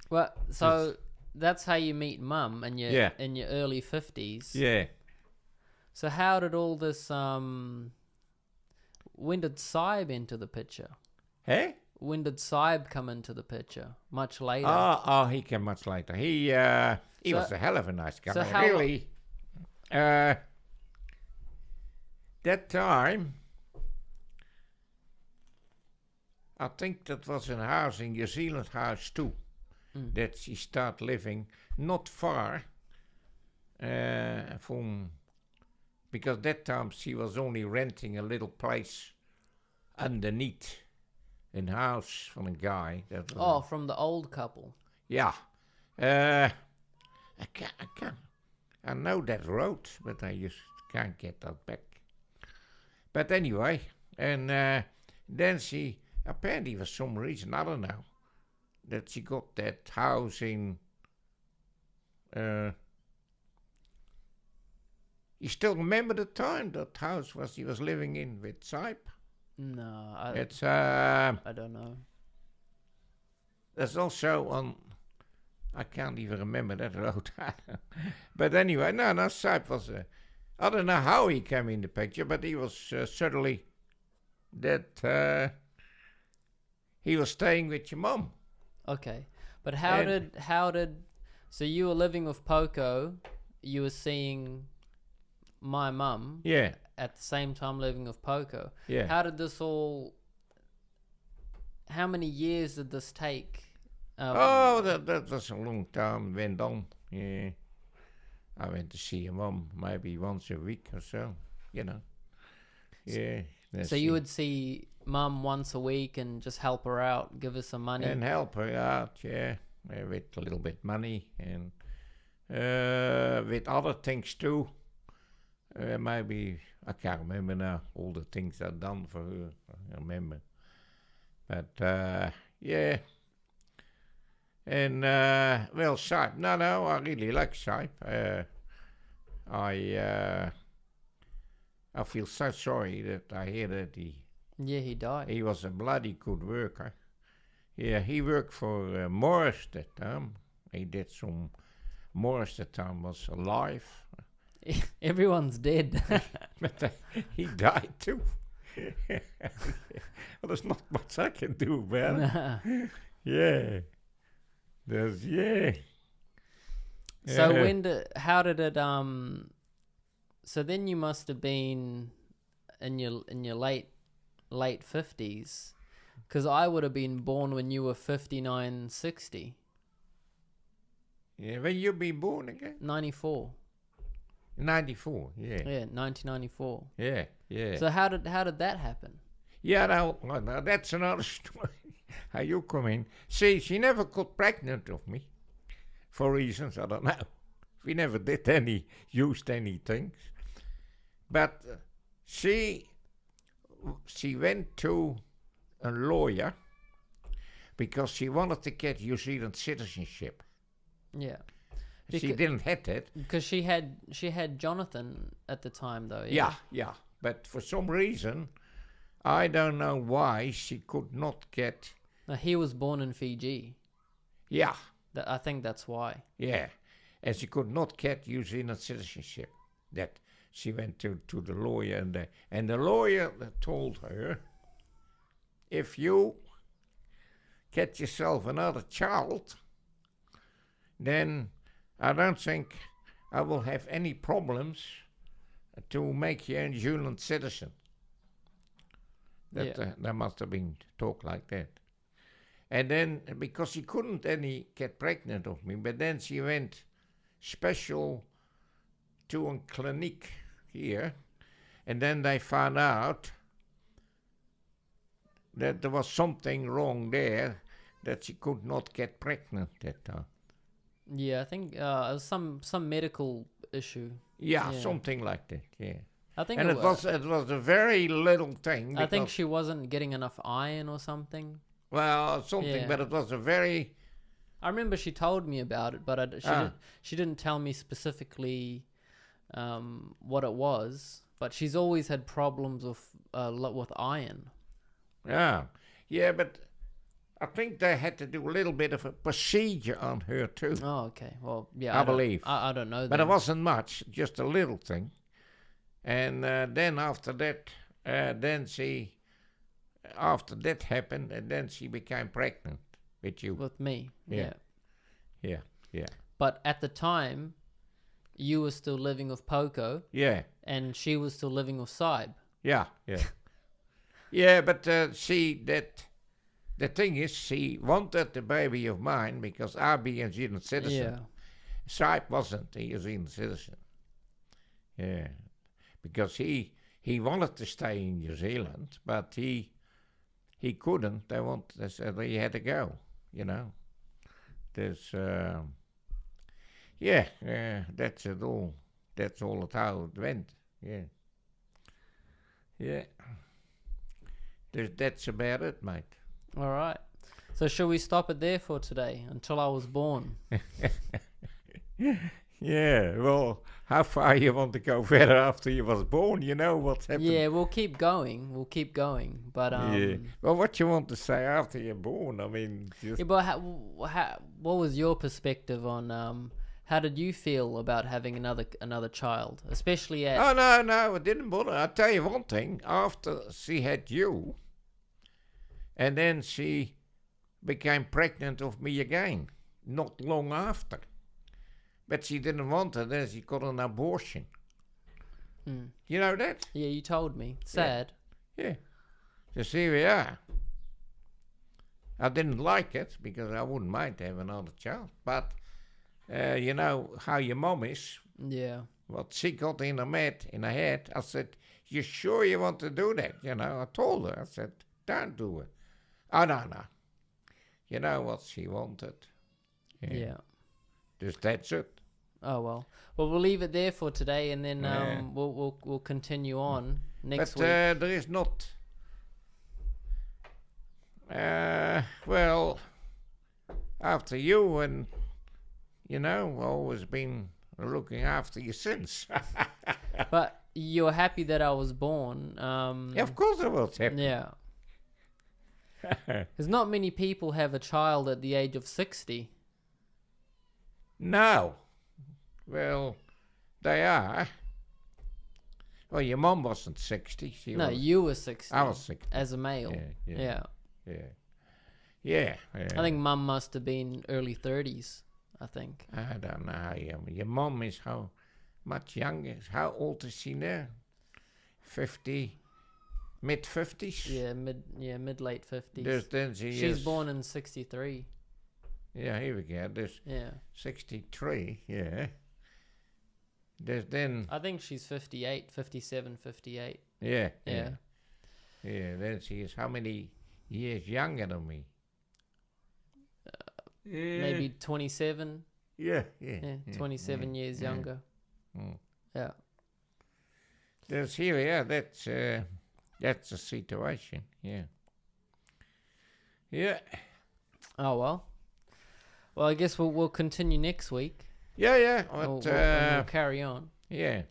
Well, so that's how you meet Mum in your early 50s. Yeah. So how did all this when did Saib enter the picture? Hey? When did Saib come into the picture? Much later. Oh, he came much later. He was a hell of a nice guy. So really. That time, I think that was a house in New Zealand house too. That she started living not far from, because that time she was only renting a little place underneath a house from a guy. That was from the old couple. Yeah. I can't. I know that road, but I just can't get that back. But anyway, and then she, apparently for some reason, I don't know, that she got that house in... you still remember the time that house she was living in with Saib? No, I don't know. There's also on... I can't even remember that road. But anyway, no, Saib was... I don't know how he came in the picture, but he was certainly that he was staying with your mum. Okay, but how did so you were living with Poco, you were seeing my mum. Yeah. At the same time living with Poco. Yeah. How did this all? How many years did this take? That was a long time. Went on. Yeah. I went to see your mum maybe once a week or so. You know. Yeah. So you would see mum once a week and just help her out, give her some money. And help her out, yeah, with a little bit money and with other things too. Maybe I can't remember now all the things I've done for her. I remember, but yeah. And well, Sype. No, I really like Sype. I feel so sorry that I hear that he died. He was a bloody good worker. Yeah, he worked for Morris that time. He did some. Morris that time was alive. Everyone's dead. But he died too. Well, there's not much I can do about it. Yeah. So how did it so then you must have been in your late 50s, because I would have been born when you were 59, 60. Yeah, when you been born again? 94. 94, yeah. Yeah, 1994. Yeah. So how did that happen? Yeah, now that's another story. How you come in. See, she never got pregnant of me. For reasons I don't know. We never did used any things. But she went to a lawyer because she wanted to get New Zealand citizenship. Yeah. She didn't have it. Because she had Jonathan at the time, though. Yeah. But for some reason, I don't know why she could not get... No, he was born in Fiji. Yeah. I think that's why. Yeah. And she could not get New Zealand citizenship. That she went to the lawyer, and the lawyer told her, if you get yourself another child, then I don't think I will have any problems to make you a New Zealand citizen. That must have been talk like that. And then, because she couldn't get pregnant of me, but then she went special to a clinic here, and then they found out that there was something wrong there, that she could not get pregnant that time. Yeah, I think some medical issue. Yeah, something like that. Yeah, I think, and it was a very little thing. I think she wasn't getting enough iron or something. Well, something, but it was a very. I remember she told me about it, but she didn't tell me specifically what it was. But she's always had problems with iron. Yeah, but I think they had to do a little bit of a procedure on her too. Oh, okay. Well, yeah, I believe. I don't know. But it wasn't much, just a little thing. And then after that, after that happened, and then she became pregnant with you. With me, yeah. But at the time, you were still living with Poco. Yeah. And she was still living with Sype. Yeah. Yeah, but the thing is, she wanted the baby of mine because I'd be a New Zealand citizen. Yeah. Sype wasn't a New Zealand citizen. Yeah. Because he wanted to stay in New Zealand, but he couldn't. They said he had to go, you know. There's, that's it all. That's all how it went. Yeah. That's about it, mate. All right. So shall we stop it there for today, until I was born? Yeah, well, how far you want to go further after you was born, you know what's happened. Yeah, we'll keep going, but well, what you want to say after you're born, I mean, just... Yeah, but what was your perspective on How did you feel about having another child, especially at? Oh no, it didn't bother. I'll tell you one thing. After she had you, and then she became pregnant of me again, not long after. But she didn't want it, then she got an abortion. Mm. You know that? Yeah, you told me. Sad. Yeah. So here we are. I didn't like it because I wouldn't mind having another child. But you know how your mom is. Yeah. What she got in her head, I said, "You sure you want to do that?" You know, I told her, I said, "Don't do it." Oh, no. You know what she wanted. Yeah. Just that's it. Oh well. Well, we'll leave it there for today, and then we'll continue on next week. But there is not. Well, after you, and you know, always been looking after you since. But you're happy that I was born. Yeah, of course I was happy. Yeah. Because not many people have a child at the age of 60. No. Well, they are. Well, your mum wasn't 60. You were 60. I was 60. As a male. Yeah. I think mum must have been early 30s, I think. I don't know how your mum is how much younger. How old is she now? 50, mid-50s? Mid-late 50s. She's born in 63. Yeah, here we go. There's 63, yeah. There's then... I think she's 58, 57, 58. Yeah. Then she is how many years younger than me? Maybe 27. Yeah. 27 years younger. Mm. Yeah. There's here, that's the situation. Yeah. Oh well. Well, I guess we'll continue next week. Yeah. We'll carry on. Yeah.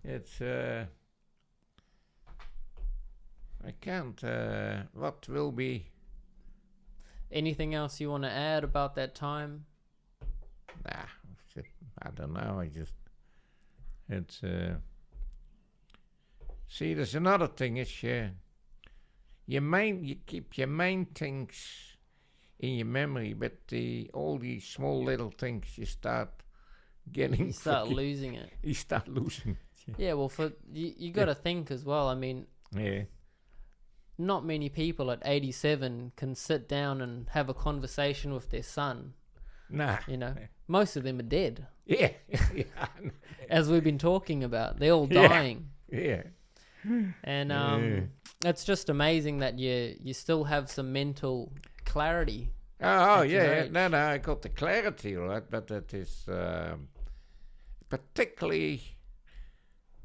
It's I can't. What will be? Anything else you want to add about that time? Nah, I don't know. It's. See, there's another thing. Is you keep your main things in your memory, but all these small little things you start getting. You start losing it. You start losing it. Yeah, well, for you got to think as well. I mean. Yeah. Not many people at 87 can sit down and have a conversation with their son. Nah. You know, most of them are dead. Yeah. As we've been talking about, they're all dying. Yeah. And it's just amazing that you still have some mental clarity. Oh yeah. No, I got the clarity, right? But that is particularly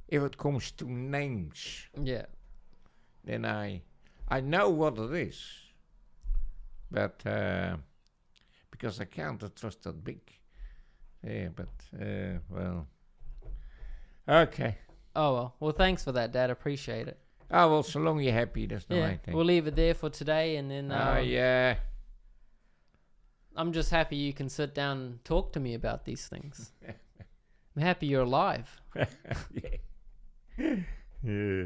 if it comes to names. Yeah. Then I know what it is, but because I can't trust that big. Yeah, but well, okay. Oh well, thanks for that, Dad. Appreciate it. Oh well, so long you're happy, that's the main thing. We'll leave it there for today, and then. Yeah. I'm just happy you can sit down and talk to me about these things. I'm happy you're alive. Yeah.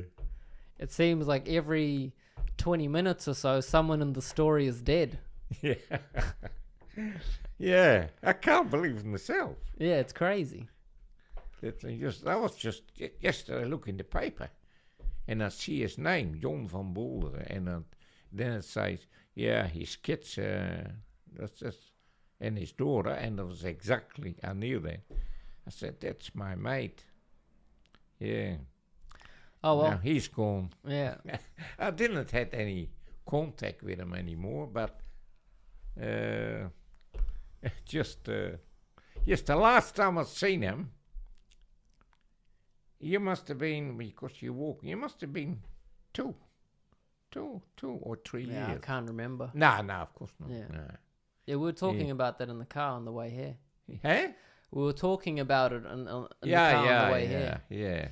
It seems like every 20 minutes or so, someone in the story is dead. Yeah. Yeah. I can't believe it myself. Yeah, it's crazy. I was just yesterday looking the paper, and I see his name, John van Bolderen, and then it says, his kids, and his daughter, and it was exactly, I knew that. I said, that's my mate. Yeah. Oh, well. Now he's gone. Yeah. I didn't have any contact with him anymore, but just the last time I seen him, you must have been, because you're walking, you must have been 2 or 3 years. I can't remember. No, of course not. Yeah. No. Yeah, we were talking about that in the car on the way here. Huh? We were talking about it in the car on the way here. Yeah.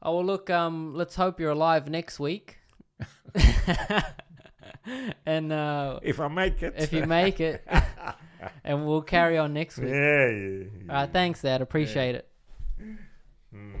Oh, well, look, let's hope you're alive next week. And if I make it. If you make it. and we'll carry on next week. Yeah. All right, thanks, Dad. Appreciate it. Mm.